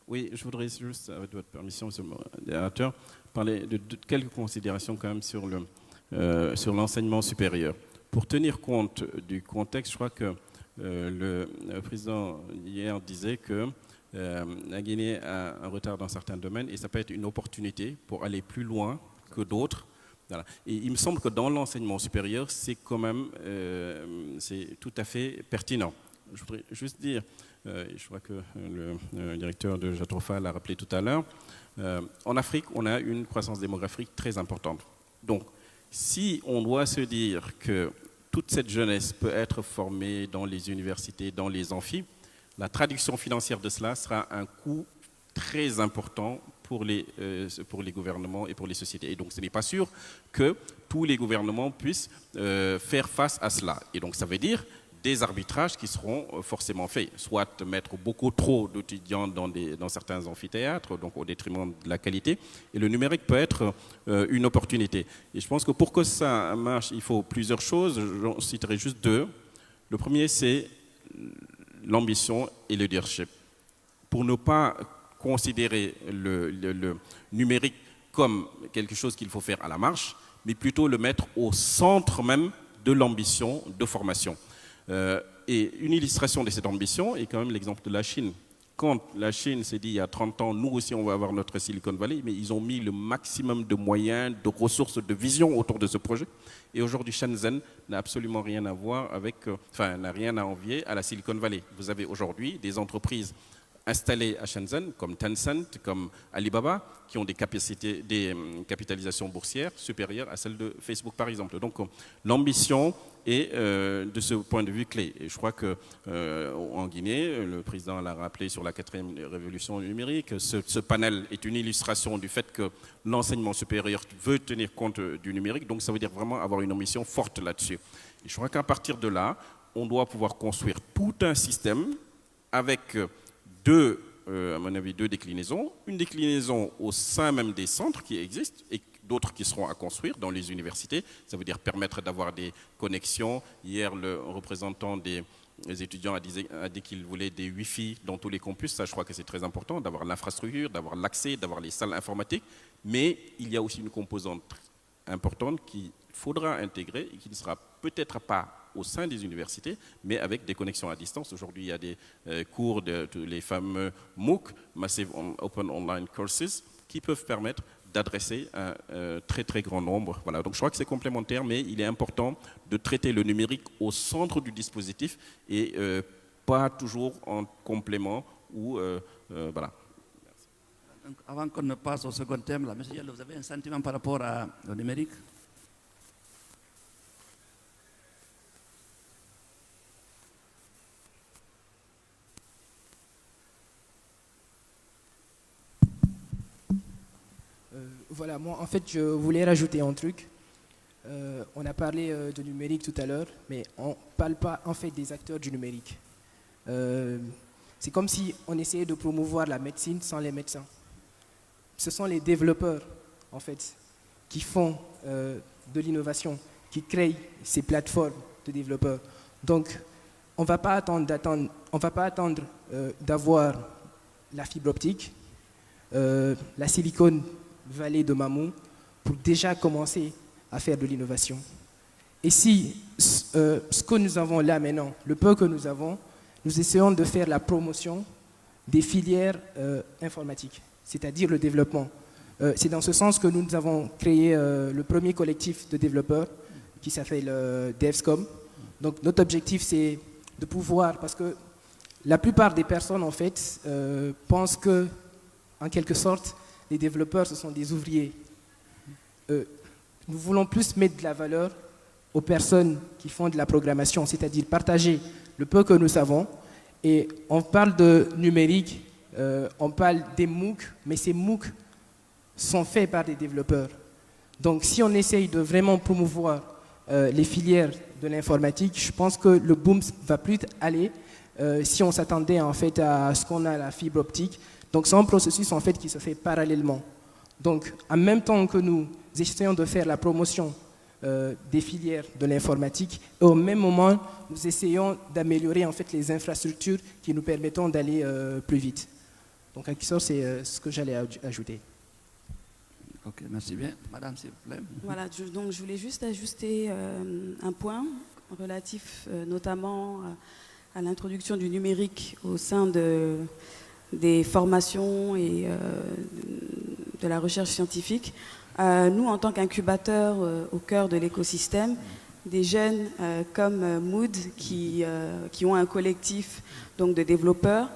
Oui, je voudrais juste, avec votre permission, monsieur le modérateur, parler de quelques considérations quand même sur l'enseignement supérieur. Pour tenir compte du contexte, je crois que le président hier disait que la Guinée a un retard dans certains domaines et ça peut être une opportunité pour aller plus loin que d'autres. Voilà. Et il me semble que dans l'enseignement supérieur, c'est quand même c'est tout à fait pertinent. Je voudrais juste dire, je crois que le directeur de Jatrofa l'a rappelé tout à l'heure, en Afrique, on a une croissance démographique très importante. Donc, si on doit se dire que toute cette jeunesse peut être formée dans les universités, dans les amphis, la traduction financière de cela sera un coût très important pour les gouvernements et pour les sociétés. Et donc, ce n'est pas sûr que tous les gouvernements puissent faire face à cela. Et donc, ça veut dire des arbitrages qui seront forcément faits, soit mettre beaucoup trop d'étudiants dans certains amphithéâtres, donc au détriment de la qualité, et le numérique peut être une opportunité. Et je pense que pour que ça marche, il faut plusieurs choses, j'en citerai juste deux. Le premier, c'est l'ambition et le leadership. Pour ne pas considérer le numérique comme quelque chose qu'il faut faire à la marche, mais plutôt le mettre au centre même de l'ambition de formation. Et une illustration de cette ambition est quand même l'exemple de la Chine. Quand la Chine s'est dit il y a 30 ans, nous aussi on va avoir notre Silicon Valley, mais ils ont mis le maximum de moyens, de ressources, de vision autour de ce projet. Et aujourd'hui, Shenzhen n'a absolument rien à voir avec, n'a rien à envier à la Silicon Valley. Vous avez aujourd'hui des entreprises installés à Shenzhen, comme Tencent, comme Alibaba, qui ont des capitalisations boursières supérieures à celles de Facebook, par exemple. Donc, l'ambition est, de ce point de vue, clé. Et je crois qu'en Guinée, le président l'a rappelé sur la 4e révolution numérique, ce panel est une illustration du fait que l'enseignement supérieur veut tenir compte du numérique. Donc, ça veut dire vraiment avoir une ambition forte là-dessus. Et je crois qu'à partir de là, on doit pouvoir construire tout un système avec à mon avis, deux déclinaisons. Une déclinaison au sein même des centres qui existent et d'autres qui seront à construire dans les universités. Ça veut dire permettre d'avoir des connexions. Hier, le représentant des étudiants a dit qu'il voulait des Wi-Fi dans tous les campus. Ça, je crois que c'est très important, d'avoir l'infrastructure, d'avoir l'accès, d'avoir les salles informatiques. Mais il y a aussi une composante importante qu'il faudra intégrer et qui ne sera peut-être pas au sein des universités, mais avec des connexions à distance. Aujourd'hui, il y a des cours les fameux MOOC, Massive Open Online Courses, qui peuvent permettre d'adresser un très très grand nombre. Voilà. Donc je crois que c'est complémentaire, mais il est important de traiter le numérique au centre du dispositif et pas toujours en complément ou voilà. Donc, avant qu'on ne passe au second thème, là, monsieur Diallo, vous avez un sentiment par rapport au numérique? Voilà, moi en fait je voulais rajouter un truc. On a parlé de numérique tout à l'heure, mais on ne parle pas en fait des acteurs du numérique. C'est comme si on essayait de promouvoir la médecine sans les médecins. Ce sont les développeurs en fait qui font de l'innovation, qui créent ces plateformes de développeurs. Donc on ne va pas attendre d'avoir la fibre optique, la Silicon Valley de Mamou pour déjà commencer à faire de l'innovation. Et si ce que nous avons là maintenant, le peu que nous avons, nous essayons de faire la promotion des filières informatiques, c'est-à-dire le développement. C'est dans ce sens que nous avons créé le premier collectif de développeurs qui s'appelle DevScom. Donc notre objectif c'est de pouvoir, parce que la plupart des personnes en fait pensent que, en quelque sorte, les développeurs, ce sont des ouvriers. Nous voulons plus mettre de la valeur aux personnes qui font de la programmation, c'est-à-dire partager le peu que nous savons. Et on parle de numérique, on parle des MOOC, mais ces MOOC sont faits par des développeurs. Donc si on essaye de vraiment promouvoir les filières de l'informatique, je pense que le boom va plus aller si on s'attendait en fait à ce qu'on a la fibre optique. Donc c'est un processus en fait qui se fait parallèlement. Donc en même temps que nous essayons de faire la promotion des filières de l'informatique, et au même moment nous essayons d'améliorer en fait les infrastructures qui nous permettent d'aller plus vite. Donc en quelque sorte c'est ce que j'allais ajouter. Ok, merci bien. Madame, s'il vous plaît. Voilà, donc je voulais juste ajuster un point relatif notamment à l'introduction du numérique au sein des formations et de la recherche scientifique. Nous, en tant qu'incubateur au cœur de l'écosystème, des jeunes comme Mood qui ont un collectif donc, de développeurs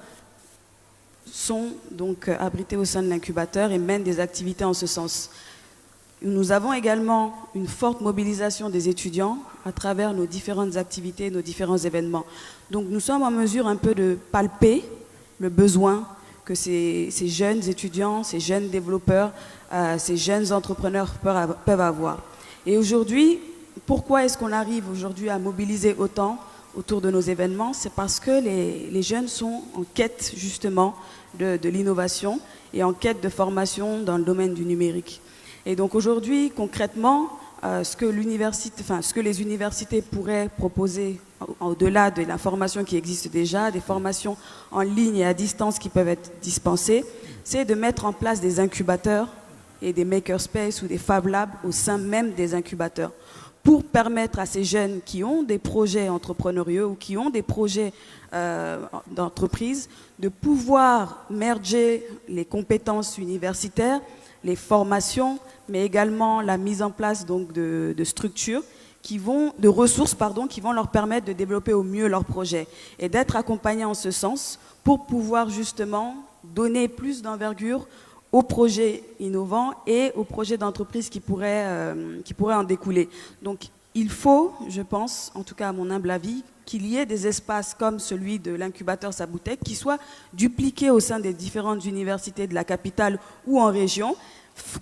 sont donc abrités au sein de l'incubateur et mènent des activités en ce sens. Nous avons également une forte mobilisation des étudiants à travers nos différentes activités, nos différents événements. Donc nous sommes en mesure un peu de palper le besoin que ces jeunes étudiants, ces jeunes développeurs, ces jeunes entrepreneurs peuvent avoir. Et aujourd'hui, pourquoi est-ce qu'on arrive aujourd'hui à mobiliser autant? autour de nos événements, c'est parce que les jeunes sont en quête justement de l'innovation et en quête de formation dans le domaine du numérique. Et donc aujourd'hui, concrètement, ce que les universités pourraient proposer au-delà de la formation qui existe déjà, des formations en ligne et à distance qui peuvent être dispensées, c'est de mettre en place des incubateurs et des makerspaces ou des Fab Labs au sein même des incubateurs pour permettre à ces jeunes qui ont des projets entrepreneuriaux ou qui ont des projets d'entreprise de pouvoir merger les compétences universitaires, les formations, mais également la mise en place donc, de structures, de ressources qui vont leur permettre de développer au mieux leurs projets et d'être accompagnés en ce sens pour pouvoir justement donner plus d'envergure aux projets innovants et aux projets d'entreprise qui pourraient en découler. Donc il faut, je pense, en tout cas à mon humble avis, qu'il y ait des espaces comme celui de l'incubateur Saboutek qui soient dupliqués au sein des différentes universités de la capitale ou en région,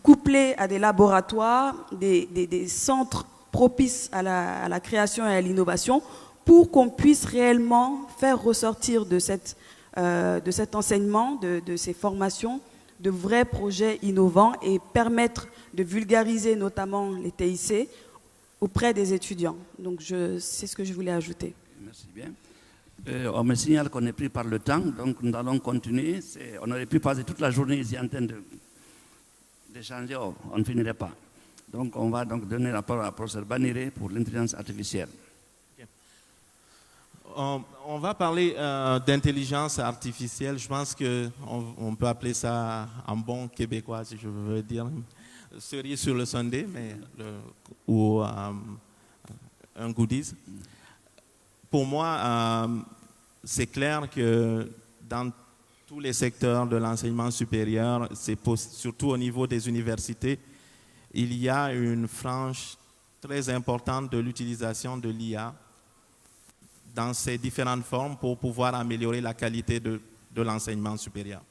couplés à des laboratoires, des centres propices à la création et à l'innovation pour qu'on puisse réellement faire ressortir de cet enseignement, de ces formations, de vrais projets innovants et permettre de vulgariser notamment les TIC auprès des étudiants. Donc c'est ce que je voulais ajouter. Merci bien. On me signale qu'on est pris par le temps, donc nous allons continuer. On aurait pu passer toute la journée ici en train d'échanger, on ne finirait pas. Donc on va donc donner la parole à professeur Baniré pour l'intelligence artificielle. On va parler d'intelligence artificielle. Je pense qu'on peut appeler ça en bon québécois, si je veux dire, cerise sur le sundae, ou un goodies. Pour moi, c'est clair que dans tous les secteurs de l'enseignement supérieur, surtout au niveau des universités, il y a une frange très importante de l'utilisation de l'IA dans ses différentes formes pour pouvoir améliorer la qualité de l'enseignement supérieur.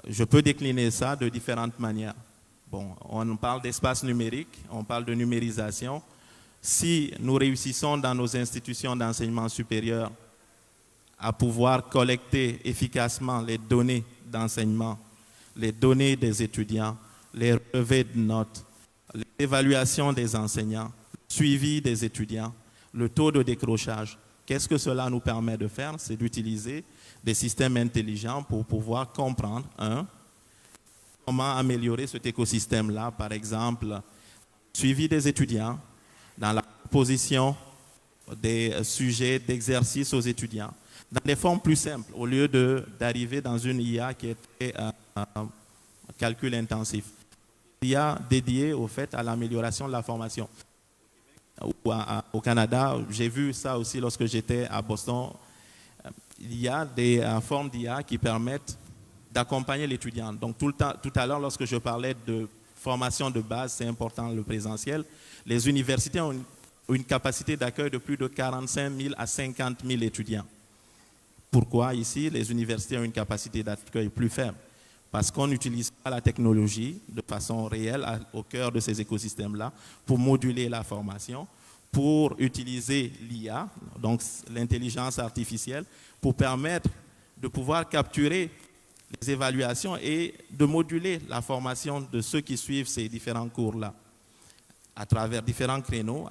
Je peux décliner ça de différentes manières. Bon, on parle d'espace numérique, on parle de numérisation. Si nous réussissons dans nos institutions d'enseignement supérieur à pouvoir collecter efficacement les données d'enseignement, les données des étudiants, les relevés de notes, l'évaluation des enseignants, le suivi des étudiants, le taux de décrochage. Qu'est-ce que cela nous permet de faire? C'est d'utiliser des systèmes intelligents pour pouvoir comprendre, comment améliorer cet écosystème-là, par exemple, suivi des étudiants, dans la proposition des sujets d'exercice aux étudiants, dans des formes plus simples, au lieu d'arriver dans une IA qui est calcul intensif. IA dédiée au fait à l'amélioration de la formation. Au Canada, j'ai vu ça aussi lorsque j'étais à Boston. Il y a des formes d'IA qui permettent d'accompagner l'étudiant. Donc tout à l'heure, lorsque je parlais de formation de base, c'est important le présentiel. Les universités ont une capacité d'accueil de plus de 45 000 à 50 000 étudiants. Pourquoi ici, les universités ont une capacité d'accueil plus faible? Parce qu'on n'utilise pas la technologie de façon réelle au cœur de ces écosystèmes-là pour moduler la formation, pour utiliser l'IA, donc l'intelligence artificielle, pour permettre de pouvoir capturer les évaluations et de moduler la formation de ceux qui suivent ces différents cours-là à travers différents créneaux,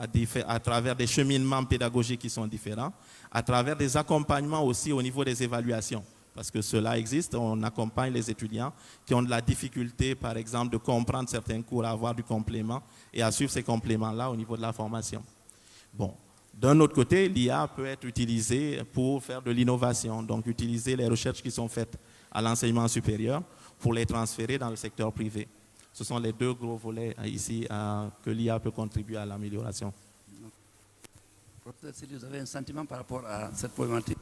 à travers des cheminements pédagogiques qui sont différents, à travers des accompagnements aussi au niveau des évaluations. Parce que cela existe, on accompagne les étudiants qui ont de la difficulté, par exemple, de comprendre certains cours, à avoir du complément et à suivre ces compléments-là au niveau de la formation. Bon, d'un autre côté, l'IA peut être utilisée pour faire de l'innovation, donc utiliser les recherches qui sont faites à l'enseignement supérieur pour les transférer dans le secteur privé. Ce sont les deux gros volets ici que l'IA peut contribuer à l'amélioration. Professeur Sili, vous avez un sentiment par rapport à cette problématique?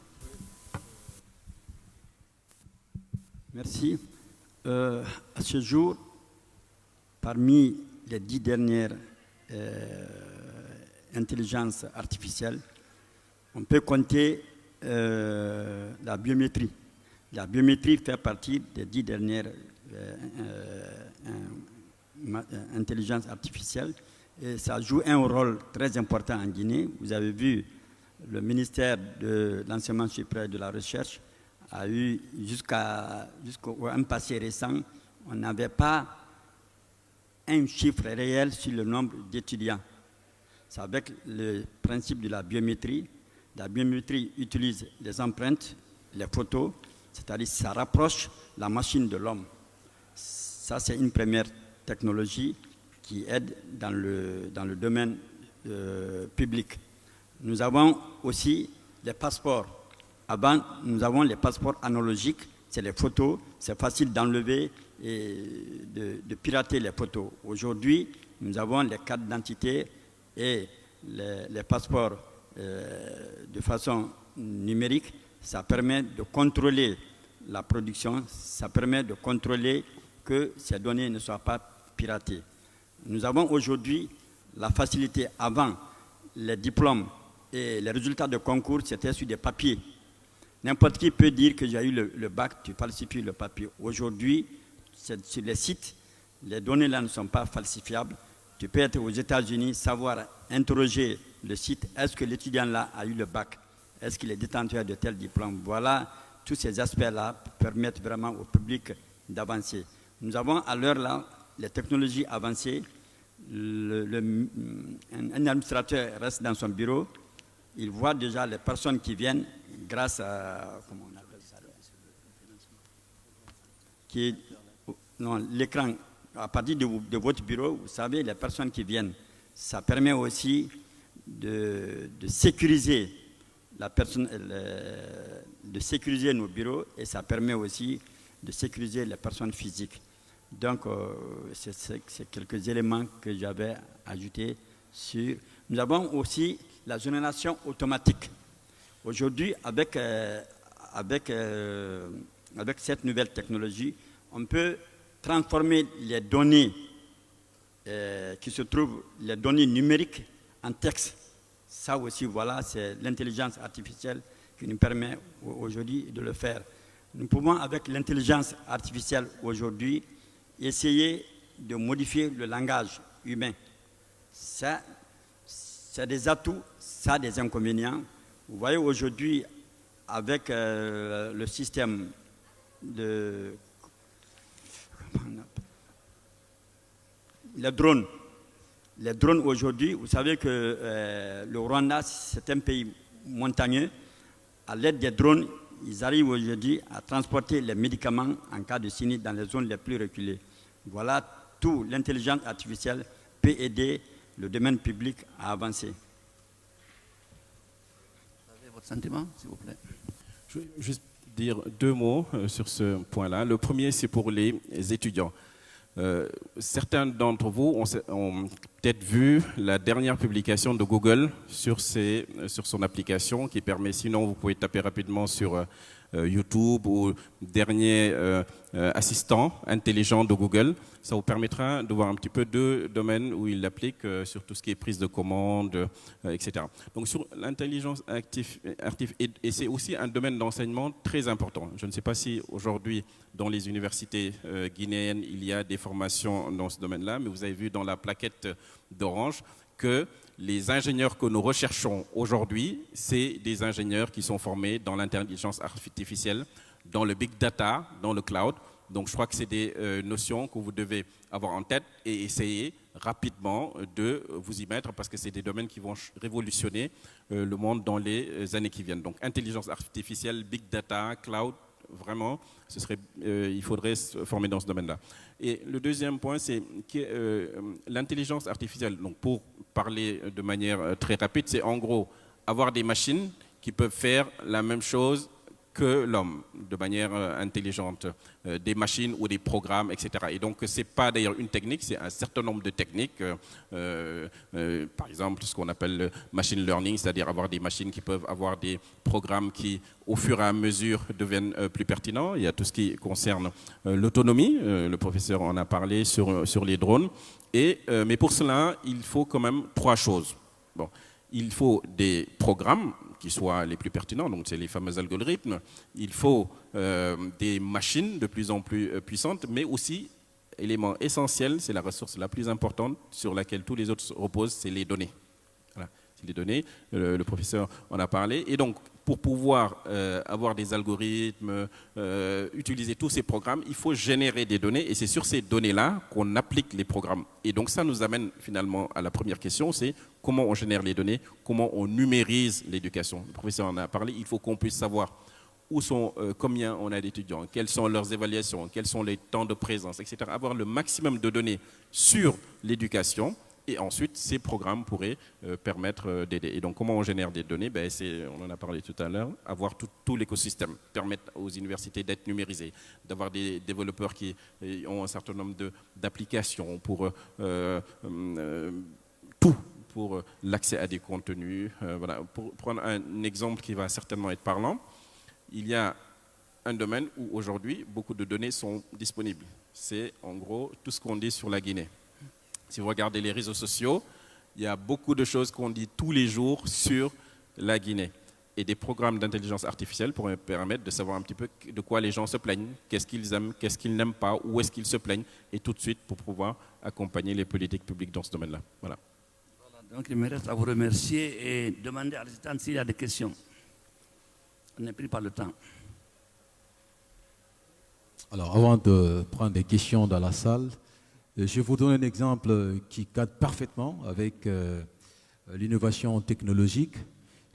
Merci. À ce jour, parmi les 10 dernières intelligences artificielles, on peut compter la biométrie. La biométrie fait partie des 10 dernières intelligences artificielles et ça joue un rôle très important en Guinée. Vous avez vu le ministère de l'Enseignement supérieur et de la Recherche a eu jusqu'au un passé récent, on n'avait pas un chiffre réel sur le nombre d'étudiants. C'est avec le principe de la biométrie. La biométrie utilise les empreintes, les photos, c'est-à-dire ça rapproche la machine de l'homme. Ça, c'est une première technologie qui aide dans le domaine public. Nous avons aussi les passeports. Avant, nous avons les passeports analogiques, c'est les photos, c'est facile d'enlever et de pirater les photos. Aujourd'hui, nous avons les cartes d'identité et les passeports de façon numérique. Ça permet de contrôler la production, ça permet de contrôler que ces données ne soient pas piratées. Nous avons aujourd'hui la facilité. Avant, les diplômes et les résultats de concours, c'était sur des papiers. N'importe qui peut dire que j'ai eu le bac, tu falsifies le papier. Aujourd'hui, sur les sites, les données là ne sont pas falsifiables. Tu peux être aux États-Unis, savoir interroger le site, est-ce que l'étudiant là a eu le bac? Est-ce qu'il est détenteur de tel diplôme? Voilà, tous ces aspects-là permettent vraiment au public d'avancer. Nous avons à l'heure là les technologies avancées. Un administrateur reste dans son bureau, il voit déjà les personnes qui viennent grâce à comment on appelle ça, l'écran. À partir de votre bureau, vous savez les personnes qui viennent. Ça permet aussi de sécuriser la personne, de sécuriser nos bureaux, et ça permet aussi de sécuriser les personnes physiques. Donc, c'est quelques éléments que j'avais ajoutés sur. Nous avons aussi la génération automatique. Aujourd'hui, avec cette nouvelle technologie, on peut transformer les données qui se trouvent, les données numériques, en texte. Ça aussi, voilà, c'est l'intelligence artificielle qui nous permet aujourd'hui de le faire. Nous pouvons, avec l'intelligence artificielle aujourd'hui, essayer de modifier le langage humain. Ça, c'est des atouts, ça a des inconvénients. Vous voyez aujourd'hui, avec le système de... Les drones. Les drones aujourd'hui, vous savez que le Rwanda, c'est un pays montagneux. À l'aide des drones, ils arrivent aujourd'hui à transporter les médicaments en cas de sinistre dans les zones les plus reculées. Voilà, tout l'intelligence artificielle peut aider le domaine public à avancer. Vous avez votre sentiment, s'il vous plaît? Je vais juste dire deux mots sur ce point-là. Le premier, c'est pour les étudiants. Certains d'entre vous ont peut-être vu la dernière publication de Google sur son application qui permet, sinon vous pouvez taper rapidement sur YouTube ou dernier assistant intelligent de Google. Ça vous permettra de voir un petit peu deux domaines où il l'applique sur tout ce qui est prise de commande, etc. Donc sur l'intelligence artificielle, et c'est aussi un domaine d'enseignement très important. Je ne sais pas si aujourd'hui dans les universités guinéennes il y a des formations dans ce domaine-là, mais vous avez vu dans la plaquette d'Orange que les ingénieurs que nous recherchons aujourd'hui, c'est des ingénieurs qui sont formés dans l'intelligence artificielle, dans le big data, dans le cloud. Donc je crois que c'est des notions que vous devez avoir en tête et essayer rapidement de vous y mettre parce que c'est des domaines qui vont révolutionner le monde dans les années qui viennent. Donc intelligence artificielle, big data, cloud, vraiment, il faudrait se former dans ce domaine-là. Et le deuxième point, c'est que l'intelligence artificielle, donc pour parler de manière très rapide, c'est en gros avoir des machines qui peuvent faire la même chose que l'homme, de manière intelligente, des machines ou des programmes, etc. Et donc, ce n'est pas d'ailleurs une technique, c'est un certain nombre de techniques. Par exemple, ce qu'on appelle le machine learning, c'est-à-dire avoir des machines qui peuvent avoir des programmes qui, au fur et à mesure, deviennent plus pertinents. Il y a tout ce qui concerne l'autonomie, le professeur en a parlé sur les drones. Mais pour cela, il faut quand même trois choses. Bon, il faut des programmes qui soient les plus pertinents, donc c'est les fameux algorithmes. Il faut des machines de plus en plus puissantes, mais aussi, élément essentiel, c'est la ressource la plus importante sur laquelle tous les autres reposent, c'est les données. Voilà. les données. Le professeur en a parlé. Et donc, pour pouvoir avoir des algorithmes, utiliser tous ces programmes, il faut générer des données et c'est sur ces données-là qu'on applique les programmes. Et donc ça nous amène finalement à la première question, c'est comment on génère les données, comment on numérise l'éducation. Le professeur en a parlé, il faut qu'on puisse savoir où sont, combien on a d'étudiants, quelles sont leurs évaluations, quels sont les temps de présence, etc. Avoir le maximum de données sur l'éducation. Et ensuite, ces programmes pourraient permettre d'aider. Et donc, comment on génère des données? On en a parlé tout à l'heure, avoir tout l'écosystème, permettre aux universités d'être numérisées, d'avoir des développeurs qui ont un certain nombre d'applications pour tout, pour l'accès à des contenus. Voilà. Pour prendre un exemple qui va certainement être parlant, il y a un domaine où aujourd'hui, beaucoup de données sont disponibles. C'est en gros tout ce qu'on dit sur la Guinée. Si vous regardez les réseaux sociaux, il y a beaucoup de choses qu'on dit tous les jours sur la Guinée. Et des programmes d'intelligence artificielle pourraient permettre de savoir un petit peu de quoi les gens se plaignent, qu'est-ce qu'ils aiment, qu'est-ce qu'ils n'aiment pas, où est-ce qu'ils se plaignent, et tout de suite pour pouvoir accompagner les politiques publiques dans ce domaine-là. Voilà. Donc il me reste à vous remercier et demander à l'assistante s'il y a des questions. On n'est pris par le temps. Alors, avant de prendre des questions dans la salle, je vais vous donner un exemple qui cadre parfaitement avec l'innovation technologique,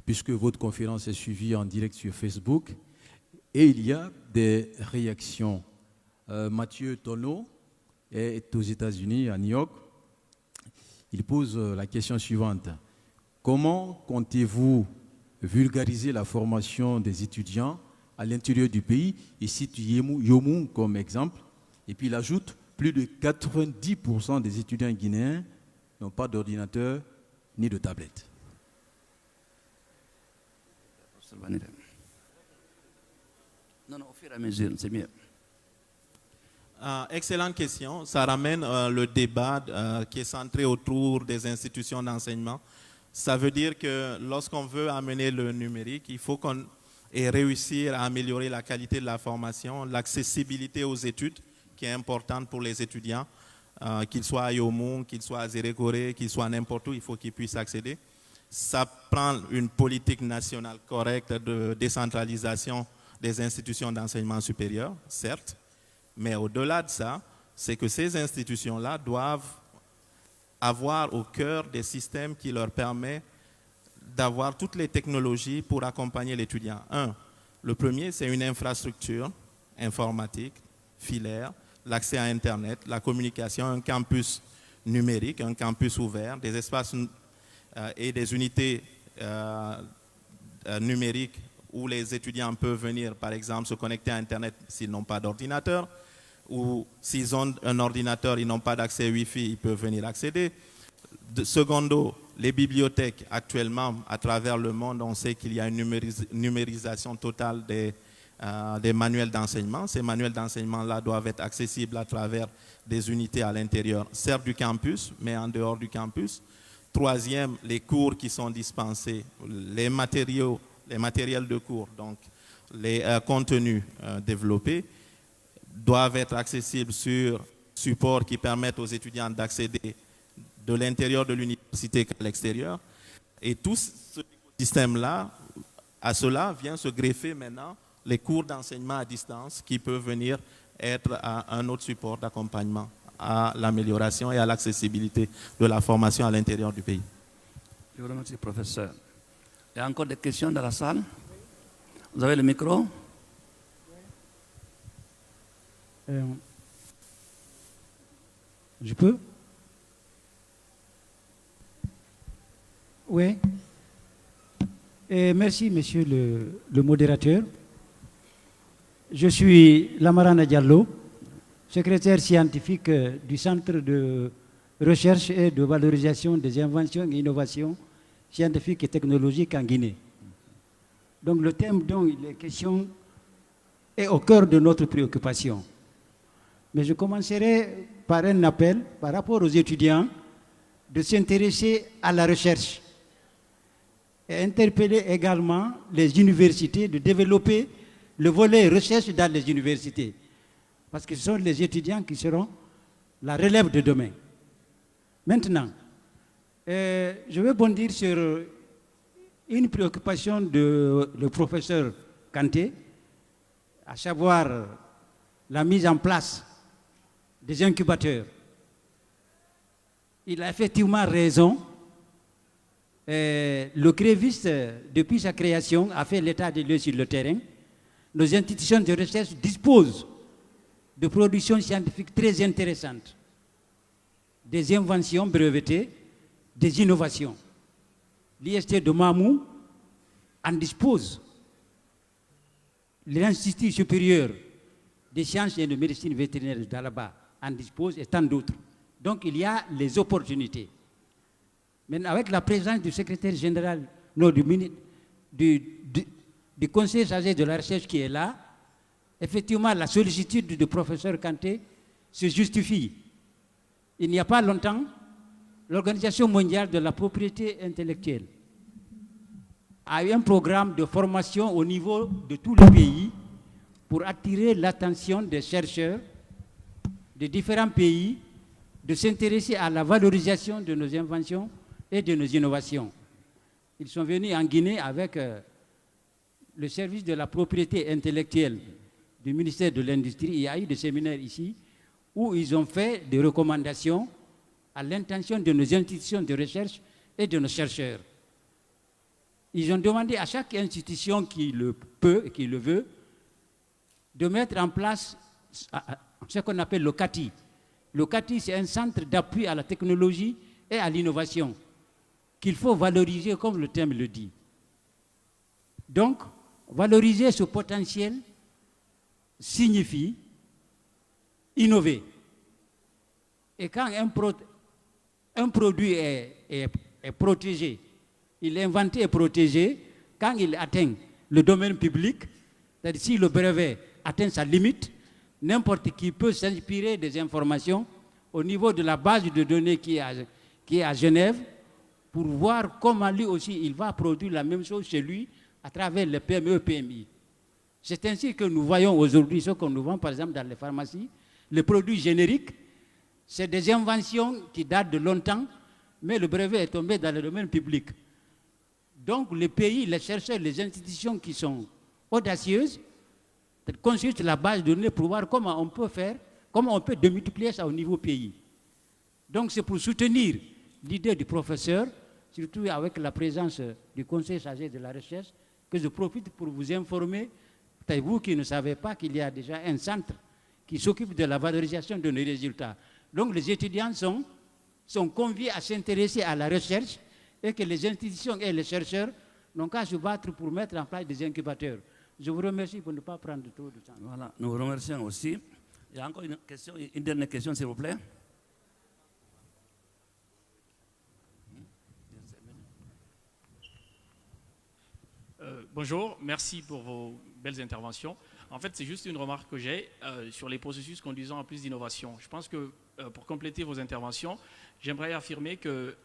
puisque votre conférence est suivie en direct sur Facebook. Et il y a des réactions. Mathieu Tonneau est aux États-Unis, à New York. Il pose la question suivante. Comment comptez-vous vulgariser la formation des étudiants à l'intérieur du pays? Il cite Yomou comme exemple. Et puis il ajoute plus de 90% des étudiants guinéens n'ont pas d'ordinateur ni de tablette. Non, au fur et à mesure, c'est mieux. Excellente question. Ça ramène le débat qui est centré autour des institutions d'enseignement. Ça veut dire que lorsqu'on veut amener le numérique, il faut qu'on ait réussi à améliorer la qualité de la formation, l'accessibilité aux études, qui est importante pour les étudiants, qu'ils soient à Yomou, qu'ils soient à Zérékoré, qu'ils soient n'importe où, il faut qu'ils puissent accéder. Ça prend une politique nationale correcte de décentralisation des institutions d'enseignement supérieur, certes, mais au-delà de ça, c'est que ces institutions-là doivent avoir au cœur des systèmes qui leur permettent d'avoir toutes les technologies pour accompagner l'étudiant. Le premier, c'est une infrastructure informatique, filaire, l'accès à Internet, la communication, un campus numérique, un campus ouvert, des espaces et des unités numériques où les étudiants peuvent venir, par exemple, se connecter à Internet s'ils n'ont pas d'ordinateur, ou s'ils ont un ordinateur, ils n'ont pas d'accès Wi-Fi, ils peuvent venir accéder. Secondo, les bibliothèques, actuellement, à travers le monde, on sait qu'il y a une numérisation totale des manuels d'enseignement. Ces manuels d'enseignement-là doivent être accessibles à travers des unités à l'intérieur, certes du campus, mais en dehors du campus. Troisième, les cours qui sont dispensés, les matériels de cours, donc les contenus développés, doivent être accessibles sur supports qui permettent aux étudiants d'accéder de l'intérieur de l'université qu'à l'extérieur. Et tout ce système-là, à cela vient se greffer maintenant les cours d'enseignement à distance qui peuvent venir être un autre support d'accompagnement à l'amélioration et à l'accessibilité de la formation à l'intérieur du pays. Je vous remercie, professeur. Il y a encore des questions dans la salle? Vous avez le micro? Je peux? Oui. Merci, monsieur le modérateur. Je suis Lamarana Diallo, secrétaire scientifique du Centre de recherche et de valorisation des inventions et innovations scientifiques et technologiques en Guinée. Donc le thème dont il est question est au cœur de notre préoccupation. Mais je commencerai par un appel par rapport aux étudiants de s'intéresser à la recherche et interpeller également les universités de développer le volet recherche dans les universités. Parce que ce sont les étudiants qui seront la relève de demain. Maintenant, je vais bondir sur une préoccupation de le professeur Kanté, à savoir la mise en place des incubateurs. Il a effectivement raison. Le CREVIS, depuis sa création, a fait l'état des lieux sur le terrain. Nos institutions de recherche disposent de productions scientifiques très intéressantes, des inventions brevetées, des innovations. L'IST de Mamou en dispose. L'Institut supérieur des sciences et de médecine vétérinaire d'Alaba en dispose et tant d'autres. Donc il y a les opportunités. Mais avec la présence du secrétaire général, non, du conseiller chargé de la recherche qui est là, effectivement la sollicitude du professeur Kanté se justifie. Il n'y a pas longtemps, l'Organisation mondiale de la propriété intellectuelle a eu un programme de formation au niveau de tous les pays pour attirer l'attention des chercheurs de différents pays de s'intéresser à la valorisation de nos inventions et de nos innovations. Ils sont venus en Guinée avec le service de la propriété intellectuelle du ministère de l'Industrie. Il y a eu des séminaires ici où ils ont fait des recommandations à l'intention de nos institutions de recherche et de nos chercheurs. Ils ont demandé à chaque institution qui le peut et qui le veut de mettre en place ce qu'on appelle le CATI. Le CATI, c'est un centre d'appui à la technologie et à l'innovation qu'il faut valoriser comme le terme le dit. Donc, valoriser ce potentiel signifie innover. Et quand un produit est protégé, il est inventé et protégé, quand il atteint le domaine public, c'est-à-dire si le brevet atteint sa limite, n'importe qui peut s'inspirer des informations au niveau de la base de données qui est à Genève pour voir comment lui aussi il va produire la même chose chez lui à travers les PME, PMI. C'est ainsi que nous voyons aujourd'hui ce qu'on nous vend par exemple dans les pharmacies, les produits génériques, c'est des inventions qui datent de longtemps, mais le brevet est tombé dans le domaine public. Donc les pays, les chercheurs, les institutions qui sont audacieuses consultent la base de données pour voir comment on peut faire, comment on peut démultiplier ça au niveau pays. Donc c'est pour soutenir l'idée du professeur, surtout avec la présence du conseil chargé de la recherche, que je profite pour vous informer, peut-être vous qui ne savez pas qu'il y a déjà un centre qui s'occupe de la valorisation de nos résultats. Donc les étudiants sont conviés à s'intéresser à la recherche et que les institutions et les chercheurs n'ont qu'à se battre pour mettre en place des incubateurs. Je vous remercie pour ne pas prendre trop de temps. Voilà, nous vous remercions aussi. Il y a encore une dernière question, s'il vous plaît. Bonjour, merci pour vos belles interventions. En fait, c'est juste une remarque que j'ai sur les processus conduisant à plus d'innovation. Je pense que pour compléter vos interventions, j'aimerais affirmer que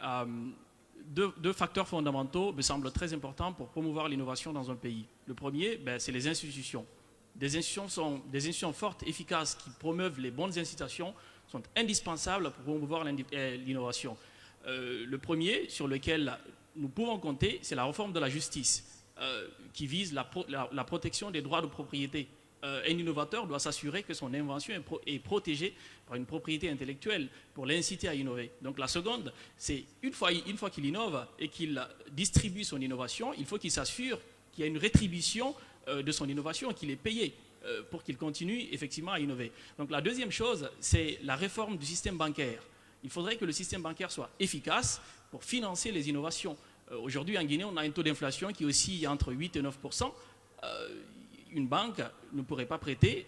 deux facteurs fondamentaux me semblent très importants pour promouvoir l'innovation dans un pays. Le premier, c'est les institutions. Des institutions fortes, efficaces, qui promeuvent les bonnes incitations, sont indispensables pour promouvoir l'innovation. Le premier sur lequel nous pouvons compter, c'est la réforme de la justice, qui vise la protection des droits de propriété. Un innovateur doit s'assurer que son invention est protégée par une propriété intellectuelle pour l'inciter à innover. Donc la seconde, c'est une fois qu'il innove et qu'il distribue son innovation, il faut qu'il s'assure qu'il y a une rétribution de son innovation, qu'il est payé pour qu'il continue effectivement à innover. Donc la deuxième chose, c'est la réforme du système bancaire. Il faudrait que le système bancaire soit efficace pour financer les innovations. Aujourd'hui, en Guinée, on a un taux d'inflation qui oscille entre 8 et 9%. Une banque ne pourrait pas prêter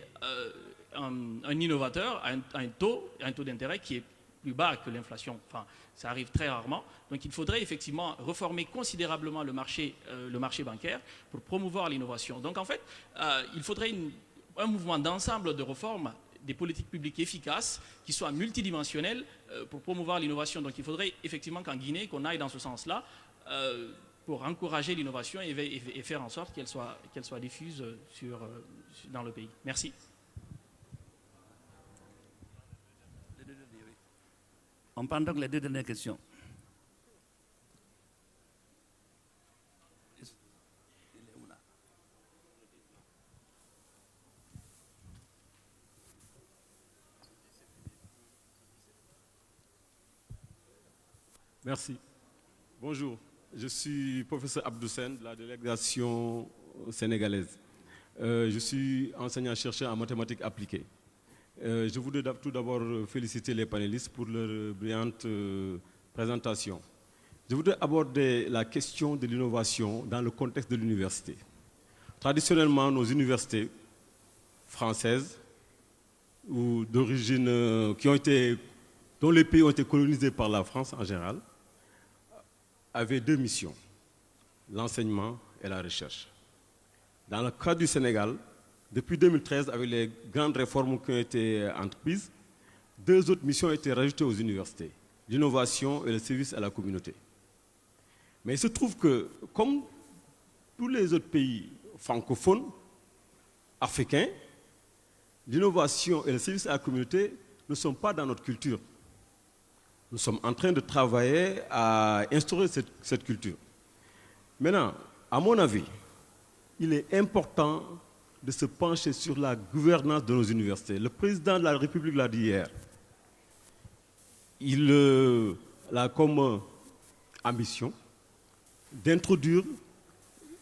un innovateur à un taux d'intérêt qui est plus bas que l'inflation. Enfin, ça arrive très rarement. Donc il faudrait effectivement reformer considérablement le marché bancaire pour promouvoir l'innovation. Donc en fait, il faudrait un mouvement d'ensemble de réformes des politiques publiques efficaces qui soient multidimensionnelles pour promouvoir l'innovation. Donc il faudrait effectivement qu'en Guinée, qu'on aille dans ce sens-là, pour encourager l'innovation et faire en sorte qu'elle soit diffuse dans le pays. Merci. On prend donc les deux dernières questions. Merci. Bonjour, je suis professeur Abdoussen de la délégation sénégalaise. Je suis enseignant-chercheur en mathématiques appliquées. Je voudrais tout d'abord féliciter les panélistes pour leur brillante présentation. Je voudrais aborder la question de l'innovation dans le contexte de l'université. Traditionnellement, nos universités françaises ou d'origine dont les pays ont été colonisés par la France en général, avaient deux missions, l'enseignement et la recherche. Dans le cas du Sénégal, depuis 2013, avec les grandes réformes qui ont été entreprises, deux autres missions ont été rajoutées aux universités, l'innovation et le service à la communauté. Mais il se trouve que, comme tous les autres pays francophones, africains, l'innovation et le service à la communauté ne sont pas dans notre culture. Nous sommes en train de travailler à instaurer cette culture. Maintenant, à mon avis, il est important de se pencher sur la gouvernance de nos universités. Le président de la République l'a dit hier. Il a comme ambition d'introduire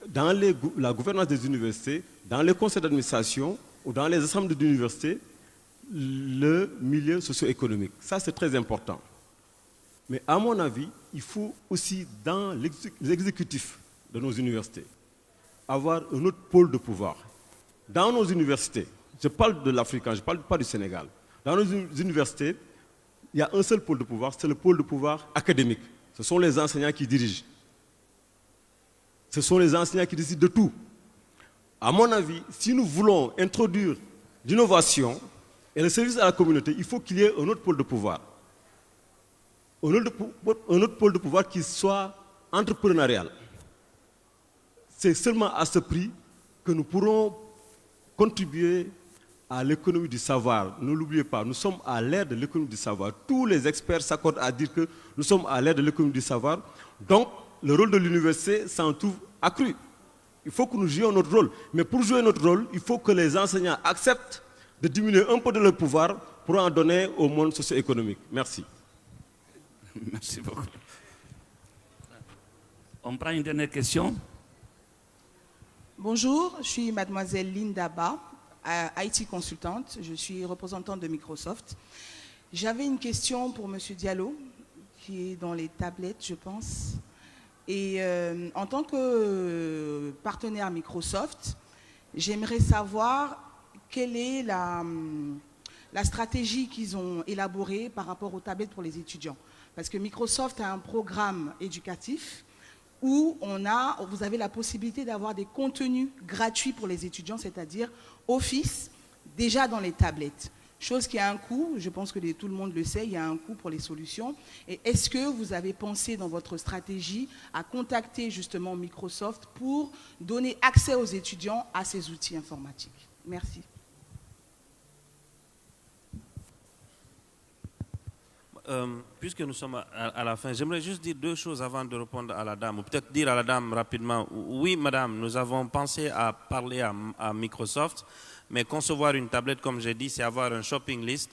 dans la gouvernance des universités, dans les conseils d'administration ou dans les assemblées d'université, le milieu socio-économique. Ça, c'est très important. Mais à mon avis, il faut aussi, dans l'exécutif de nos universités, avoir un autre pôle de pouvoir. Dans nos universités, je parle de l'Afrique, je ne parle pas du Sénégal. Dans nos universités, il y a un seul pôle de pouvoir, c'est le pôle de pouvoir académique. Ce sont les enseignants qui dirigent. Ce sont les enseignants qui décident de tout. À mon avis, si nous voulons introduire l'innovation et le service à la communauté, il faut qu'il y ait un autre pôle de pouvoir. Un autre pôle de pouvoir qui soit entrepreneurial. C'est seulement à ce prix que nous pourrons contribuer à l'économie du savoir. Ne l'oubliez pas, nous sommes à l'ère de l'économie du savoir. Tous les experts s'accordent à dire que nous sommes à l'ère de l'économie du savoir. Donc, le rôle de l'université s'en trouve accru. Il faut que nous jouions notre rôle. Mais pour jouer notre rôle, il faut que les enseignants acceptent de diminuer un peu de leur pouvoir pour en donner au monde socio-économique. Merci. Merci beaucoup. On prend une dernière question. Bonjour, je suis mademoiselle Linda Ba, IT consultante. Je suis représentante de Microsoft. J'avais une question pour M. Diallo, qui est dans les tablettes, je pense. Et en tant que partenaire Microsoft, j'aimerais savoir quelle est la stratégie qu'ils ont élaborée par rapport aux tablettes pour les étudiants. Parce que Microsoft a un programme éducatif où vous avez la possibilité d'avoir des contenus gratuits pour les étudiants, c'est-à-dire Office, déjà dans les tablettes. Chose qui a un coût, je pense que tout le monde le sait, il y a un coût pour les solutions. Et est-ce que vous avez pensé dans votre stratégie à contacter justement Microsoft pour donner accès aux étudiants à ces outils informatiques? Merci. Puisque nous sommes à la fin, j'aimerais juste dire deux choses avant de répondre à la dame, ou peut-être dire à la dame rapidement. Oui, madame, nous avons pensé à parler à Microsoft, mais concevoir une tablette, comme j'ai dit, c'est avoir un shopping list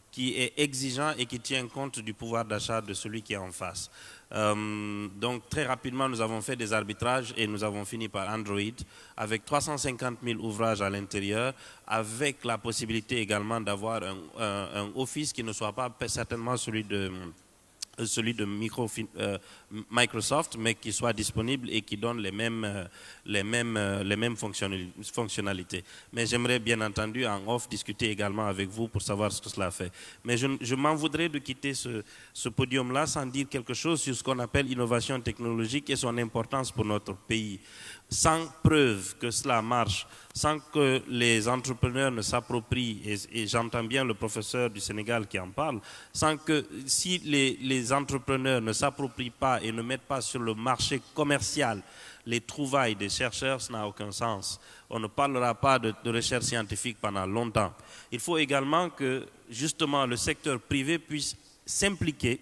qui est exigeant et qui tient compte du pouvoir d'achat de celui qui est en face. Donc très rapidement, nous avons fait des arbitrages et nous avons fini par Android avec 350 000 ouvrages à l'intérieur, avec la possibilité également d'avoir un Office qui ne soit pas certainement celui de Microsoft, mais qui soit disponible et qui donne les mêmes fonctionnalités. Mais j'aimerais bien entendu en off discuter également avec vous pour savoir ce que cela fait. Mais je m'en voudrais de quitter ce podium-là sans dire quelque chose sur ce qu'on appelle innovation technologique et son importance pour notre pays. Sans preuve que cela marche, sans que les entrepreneurs ne s'approprient, et j'entends bien le professeur du Sénégal qui en parle, sans que si les entrepreneurs ne s'approprient pas et ne mettent pas sur le marché commercial les trouvailles des chercheurs, ça n'a aucun sens. On ne parlera pas de recherche scientifique pendant longtemps. Il faut également que justement le secteur privé puisse s'impliquer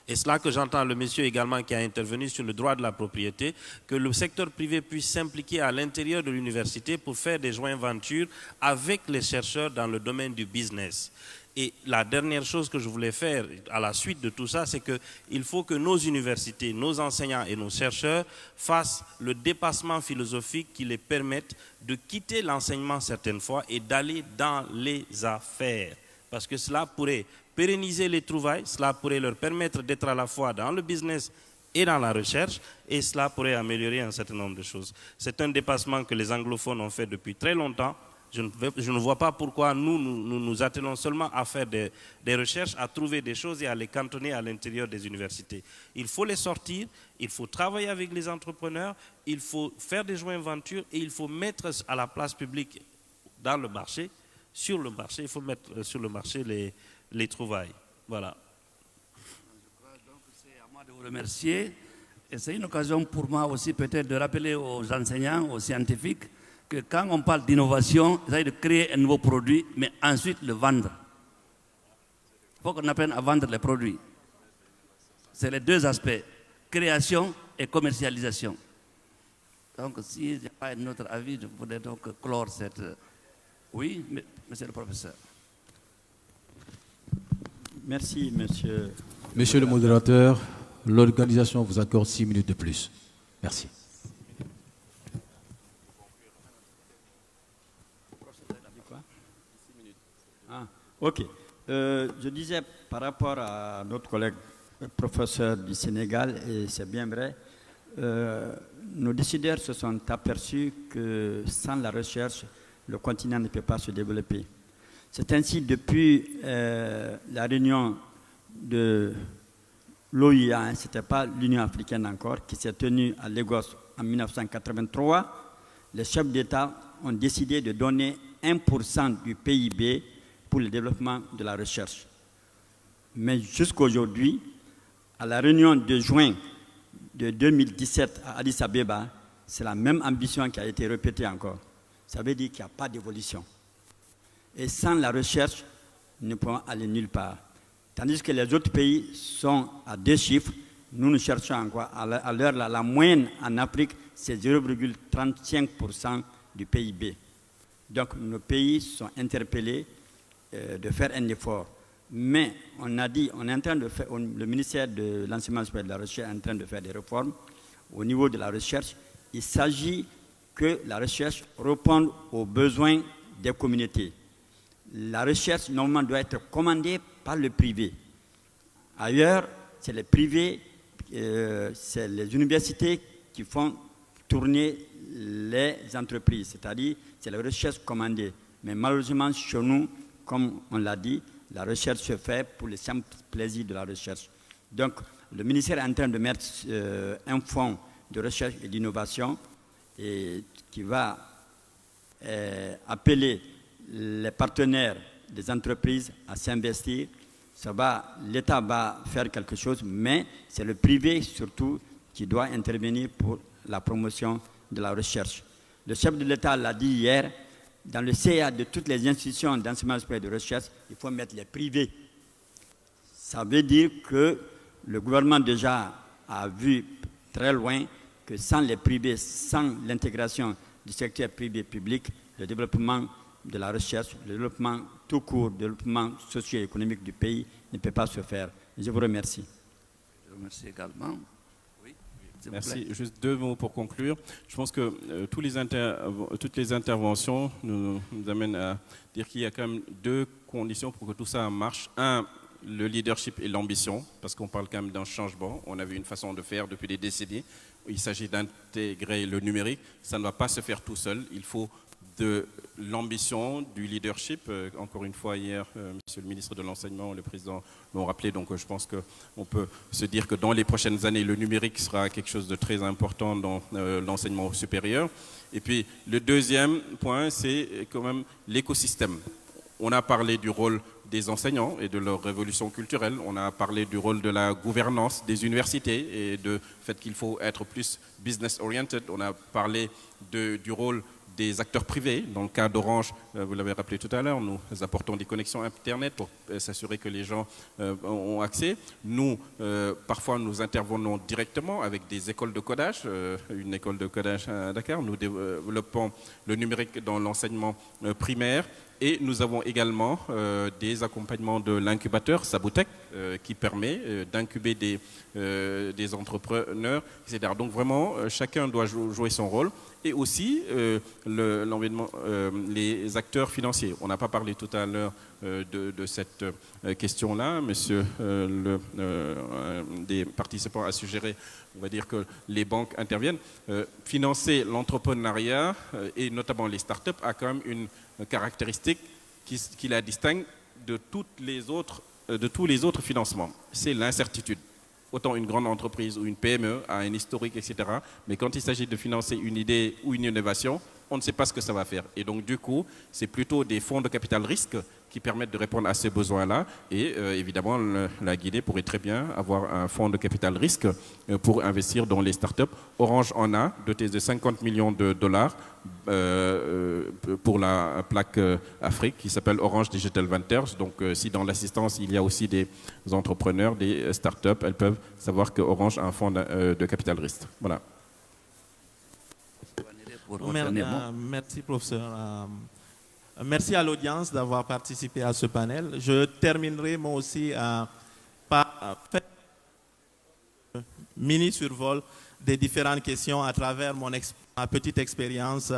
Et c'est là que j'entends le monsieur également qui a intervenu sur le droit de la propriété, que le secteur privé puisse s'impliquer à l'intérieur de l'université pour faire des joint-ventures avec les chercheurs dans le domaine du business. Et la dernière chose que je voulais faire à la suite de tout ça, c'est qu'il faut que nos universités, nos enseignants et nos chercheurs fassent le dépassement philosophique qui les permette de quitter l'enseignement certaines fois et d'aller dans les affaires. Parce que cela pourrait pérenniser les trouvailles, cela pourrait leur permettre d'être à la fois dans le business et dans la recherche, et cela pourrait améliorer un certain nombre de choses. C'est un dépassement que les anglophones ont fait depuis très longtemps. Je ne vois pas pourquoi nous attelons seulement à faire des recherches, à trouver des choses et à les cantonner à l'intérieur des universités. Il faut les sortir, il faut travailler avec les entrepreneurs, il faut faire des joint-ventures et il faut mettre à la place publique dans le marché, sur le marché, il faut mettre sur le marché les trouvailles. Voilà. Donc c'est à moi de vous remercier. Et c'est une occasion pour moi aussi peut-être de rappeler aux enseignants, aux scientifiques, que quand on parle d'innovation, c'est de créer un nouveau produit, mais ensuite le vendre. Il faut qu'on apprenne à vendre les produits. C'est les deux aspects, création et commercialisation. Donc, si je n'ai pas un autre avis, je voudrais donc clore cette... Oui, monsieur le professeur. Merci, monsieur. Monsieur le modérateur, l'organisation vous accorde 6 minutes de plus. Merci. Ok. Je disais par rapport à notre collègue professeur du Sénégal, et c'est bien vrai, nos décideurs se sont aperçus que sans la recherche, le continent ne peut pas se développer. C'est ainsi depuis la réunion de l'OIA, ce n'était pas l'Union africaine encore, qui s'est tenue à Lagos en 1983, les chefs d'État ont décidé de donner 1% du PIB pour le développement de la recherche. Mais jusqu'à aujourd'hui, à la réunion de juin de 2017 à Addis Abeba, c'est la même ambition qui a été répétée encore. Ça veut dire qu'il n'y a pas d'évolution. Et sans la recherche, nous ne pouvons aller nulle part. Tandis que les autres pays sont à 2 chiffres, nous cherchons encore. À l'heure, la moyenne en Afrique, c'est 0,35% du PIB. Donc nos pays sont interpellés de faire un effort. Mais on a dit, on est en train de faire, le ministère de l'Enseignement supérieur et de la Recherche est en train de faire des réformes. Au niveau de la recherche, il s'agit que la recherche réponde aux besoins des communautés. La recherche, normalement, doit être commandée par le privé. Ailleurs, c'est les privés, c'est les universités qui font tourner les entreprises, c'est-à-dire c'est la recherche commandée. Mais malheureusement, chez nous, comme on l'a dit, la recherche se fait pour le simple plaisir de la recherche. Donc, le ministère est en train de mettre un fonds de recherche et d'innovation qui va appeler les partenaires des entreprises à s'investir. L'État va faire quelque chose, mais c'est le privé surtout qui doit intervenir pour la promotion de la recherche. Le chef de l'État l'a dit hier, dans le CA de toutes les institutions d'enseignement supérieur et de recherche, il faut mettre les privés. Ça veut dire que le gouvernement déjà a vu très loin que sans les privés, sans l'intégration du secteur privé-public, le développement de la recherche, le développement tout court, le développement socio-économique du pays ne peut pas se faire. Je vous remercie. Je vous remercie également. Merci. Juste 2 mots pour conclure. Je pense que toutes les interventions nous amènent à dire qu'il y a quand même 2 conditions pour que tout ça marche. 1, le leadership et l'ambition, parce qu'on parle quand même d'un changement. On avait une façon de faire depuis des décennies. Il s'agit d'intégrer le numérique. Ça ne va pas se faire tout seul. Il faut de l'ambition, du leadership. Encore une fois, hier, Monsieur le ministre de l'Enseignement, le président l'ont rappelé. Donc, je pense qu'on peut se dire que dans les prochaines années, le numérique sera quelque chose de très important dans l'enseignement supérieur. Et puis, le deuxième point, c'est quand même l'écosystème. On a parlé du rôle des enseignants et de leur révolution culturelle. On a parlé du rôle de la gouvernance des universités et du fait qu'il faut être plus business-oriented. On a parlé du rôle des acteurs privés. Dans le cas d'Orange, vous l'avez rappelé tout à l'heure, nous apportons des connexions Internet pour s'assurer que les gens ont accès. Nous, parfois, nous intervenons directement avec des écoles de codage, une école de codage à Dakar. Nous développons le numérique dans l'enseignement primaire. Et nous avons également des accompagnements de l'incubateur Sabutech qui permet d'incuber des entrepreneurs, etc. Donc vraiment, chacun doit jouer son rôle. Et aussi les acteurs financiers. On n'a pas parlé tout à l'heure de cette question-là. Monsieur des participants a suggéré, on va dire que les banques interviennent. Financer l'entrepreneuriat et notamment les startups a quand même une caractéristique qui la distingue de tous les autres financements. C'est l'incertitude. Autant une grande entreprise ou une PME a un historique, etc. Mais quand il s'agit de financer une idée ou une innovation, on ne sait pas ce que ça va faire. Et donc, du coup, c'est plutôt des fonds de capital risque qui permettent de répondre à ces besoins-là. Et évidemment, la Guinée pourrait très bien avoir un fonds de capital risque pour investir dans les startups. Orange en a, doté de 50 millions de dollars pour la plaque Afrique qui s'appelle Orange Digital Ventures. Donc, si dans l'assistance, il y a aussi des entrepreneurs, des startups, elles peuvent savoir que Orange a un fonds de capital risque. Voilà. Merci, professeur. Merci à l'audience d'avoir participé à ce panel. Je terminerai moi aussi par faire un mini survol des différentes questions à travers ma petite expérience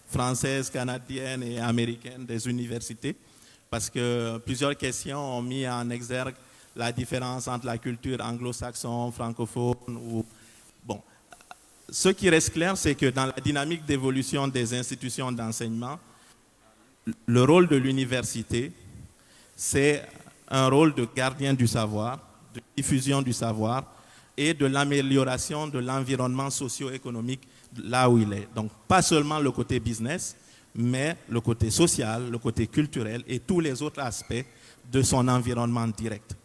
française, canadienne et américaine des universités, parce que plusieurs questions ont mis en exergue la différence entre la culture anglo-saxonne, francophone. Ce qui reste clair, c'est que dans la dynamique d'évolution des institutions d'enseignement, le rôle de l'université, c'est un rôle de gardien du savoir, de diffusion du savoir et de l'amélioration de l'environnement socio-économique là où il est. Donc, pas seulement le côté business, mais le côté social, le côté culturel et tous les autres aspects de son environnement direct.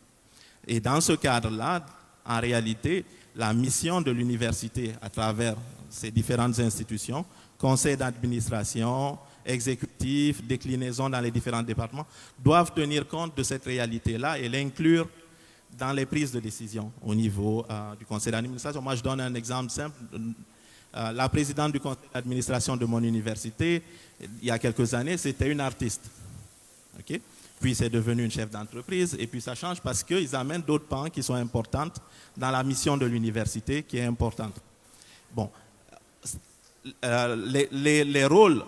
Et dans ce cadre-là, en réalité, la mission de l'université à travers ces différentes institutions, conseil d'administration, exécutif, déclinaison dans les différents départements, doivent tenir compte de cette réalité-là et l'inclure dans les prises de décision au niveau du conseil d'administration. Moi, je donne un exemple simple. La présidente du conseil d'administration de mon université, il y a quelques années, c'était une artiste. Okay? Puis c'est devenu une chef d'entreprise et puis ça change parce qu'ils amènent d'autres pans qui sont importantes dans la mission de l'université qui est importante. Bon, les rôles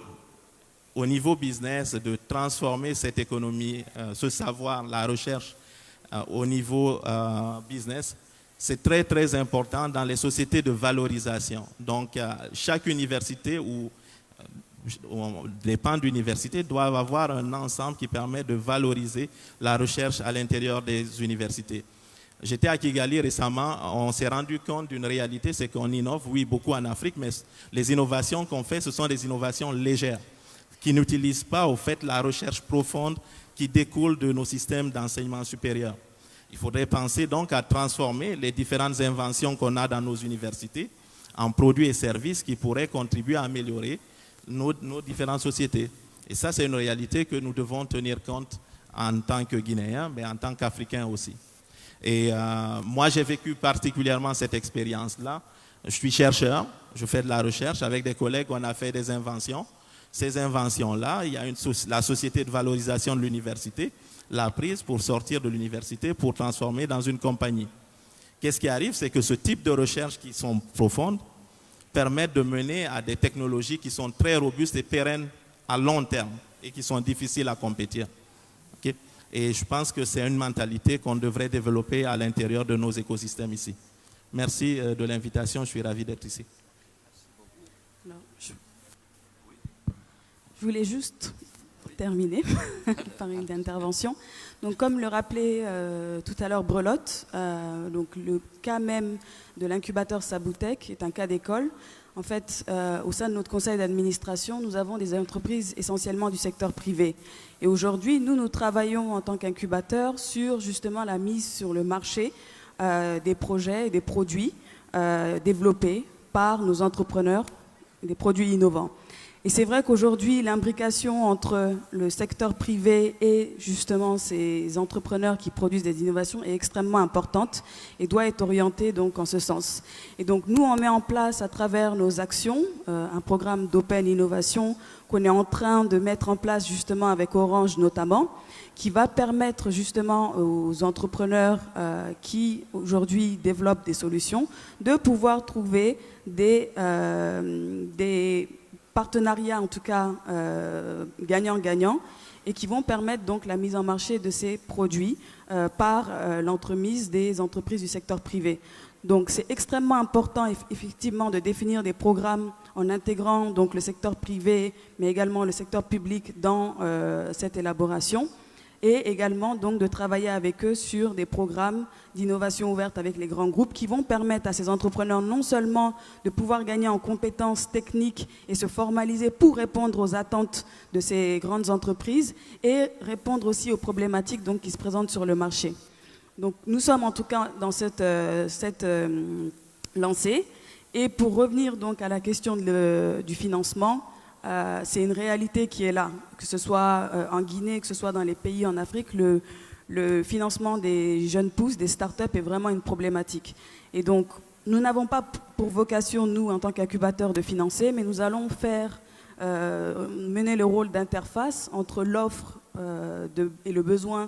au niveau business de transformer cette économie, ce savoir, la recherche au niveau business, c'est très très important dans les sociétés de valorisation. Donc chaque université ou les pans d'université doivent avoir un ensemble qui permet de valoriser la recherche à l'intérieur des universités. J'étais à Kigali récemment, on s'est rendu compte d'une réalité, c'est qu'on innove, oui, beaucoup en Afrique, mais les innovations qu'on fait, ce sont des innovations légères, qui n'utilisent pas au fait la recherche profonde qui découle de nos systèmes d'enseignement supérieur. Il faudrait penser donc à transformer les différentes inventions qu'on a dans nos universités en produits et services qui pourraient contribuer à améliorer nos différentes sociétés. Et ça, c'est une réalité que nous devons tenir compte en tant que Guinéens, mais en tant qu'Africains aussi. Et moi, j'ai vécu particulièrement cette expérience-là. Je suis chercheur, je fais de la recherche. Avec des collègues, on a fait des inventions. Ces inventions-là, il y a la société de valorisation de l'université, l'a prise pour sortir de l'université, pour transformer dans une compagnie. Qu'est-ce qui arrive? C'est que ce type de recherches qui sont profondes permettent de mener à des technologies qui sont très robustes et pérennes à long terme et qui sont difficiles à compétir. Okay? Et je pense que c'est une mentalité qu'on devrait développer à l'intérieur de nos écosystèmes ici. Merci de l'invitation, je suis ravi d'être ici. Alors, je voulais juste terminer par une intervention. Donc, comme le rappelait tout à l'heure Brelotte, donc le cas même de l'incubateur Sabutech est un cas d'école. En fait, au sein de notre conseil d'administration, nous avons des entreprises essentiellement du secteur privé. Et aujourd'hui, nous travaillons en tant qu'incubateur sur justement la mise sur le marché des projets et des produits développés par nos entrepreneurs, des produits innovants. Et c'est vrai qu'aujourd'hui, l'imbrication entre le secteur privé et justement ces entrepreneurs qui produisent des innovations est extrêmement importante et doit être orientée donc en ce sens. Et donc nous, on met en place à travers nos actions un programme d'Open Innovation qu'on est en train de mettre en place justement avec Orange notamment, qui va permettre justement aux entrepreneurs qui aujourd'hui développent des solutions de pouvoir trouver des partenariats en tout cas gagnant-gagnant et qui vont permettre donc la mise en marché de ces produits par l'entremise des entreprises du secteur privé. Donc c'est extrêmement important effectivement de définir des programmes en intégrant donc le secteur privé mais également le secteur public dans cette élaboration et également donc de travailler avec eux sur des programmes d'innovation ouverte avec les grands groupes qui vont permettre à ces entrepreneurs non seulement de pouvoir gagner en compétences techniques et se formaliser pour répondre aux attentes de ces grandes entreprises et répondre aussi aux problématiques donc, qui se présentent sur le marché. Donc nous sommes en tout cas dans cette lancée. Et pour revenir donc à la question du financement, c'est une réalité qui est là, que ce soit en Guinée, que ce soit dans les pays en Afrique, le financement des jeunes pousses, des startups est vraiment une problématique. Et donc, nous n'avons pas pour vocation, nous, en tant qu'incubateurs, de financer, mais nous allons mener le rôle d'interface entre l'offre et le besoin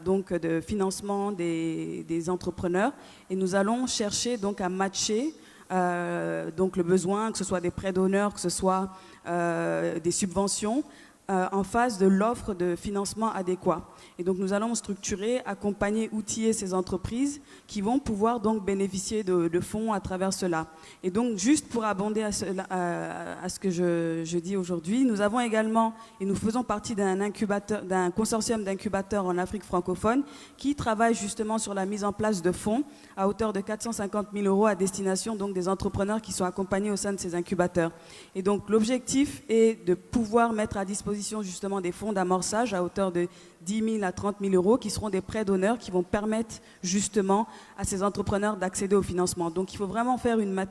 donc de financement des entrepreneurs. Et nous allons chercher donc à matcher donc le besoin, que ce soit des prêts d'honneur, que ce soit des subventions, en face de l'offre de financement adéquat. Et donc nous allons structurer, accompagner, outiller ces entreprises qui vont pouvoir donc bénéficier de fonds à travers cela. Et donc juste pour abonder à ce que je dis aujourd'hui, nous avons également, et nous faisons partie d'un consortium d'incubateurs en Afrique francophone qui travaille justement sur la mise en place de fonds à hauteur de 450 000 € à destination donc des entrepreneurs qui sont accompagnés au sein de ces incubateurs. Et donc l'objectif est de pouvoir mettre à disposition justement des fonds d'amorçage à hauteur de 10 000 à 30 000 € qui seront des prêts d'honneur qui vont permettre justement à ces entrepreneurs d'accéder au financement. Donc il faut vraiment faire une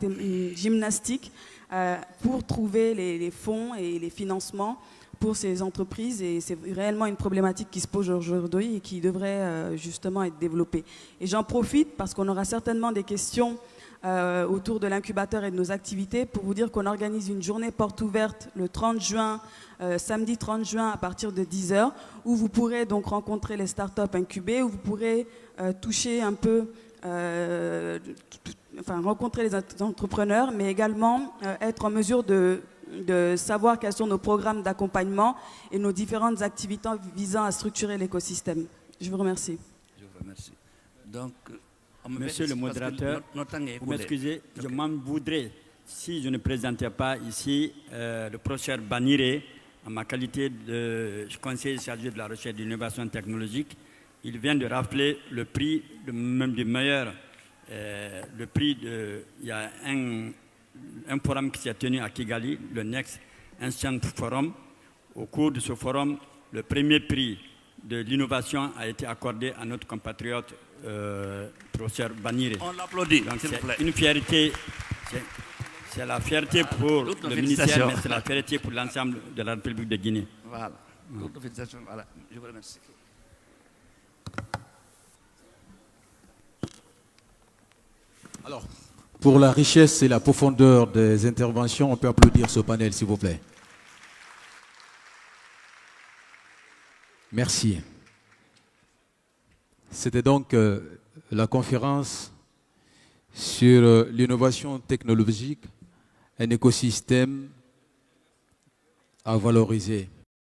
gymnastique pour trouver les fonds et les financements pour ces entreprises et c'est réellement une problématique qui se pose aujourd'hui et qui devrait justement être développée. Et j'en profite parce qu'on aura certainement des questions autour de l'incubateur et de nos activités pour vous dire qu'on organise une journée porte ouverte le 30 juin, samedi 30 juin à partir de 10 h où vous pourrez donc rencontrer les startups incubées, où vous pourrez toucher un peu, rencontrer les entrepreneurs, mais également être en mesure de savoir quels sont nos programmes d'accompagnement et nos différentes activités visant à structurer l'écosystème. Je vous remercie. Je vous remercie. Donc, Monsieur le modérateur, vous m'excusez, je m'en voudrais si je ne présentais pas ici le professeur Baniré en ma qualité de conseiller chargé de la recherche et de l'innovation technologique. Il vient de rappeler le prix, même du meilleur, le prix de... Il y a un forum qui s'est tenu à Kigali, le Next Instant Forum. Au cours de ce forum, le premier prix de l'innovation a été accordé à notre compatriote professeur Baniré. On l'applaudit, s'il vous plaît. C'est une fierté, c'est la fierté pour le ministère, mais c'est la fierté pour l'ensemble de la République de Guinée. Voilà. Toutes félicitations. Voilà. Je vous remercie. Alors, pour la richesse et la profondeur des interventions, on peut applaudir ce panel, s'il vous plaît. Merci. C'était donc la conférence sur l'innovation technologique, un écosystème à valoriser.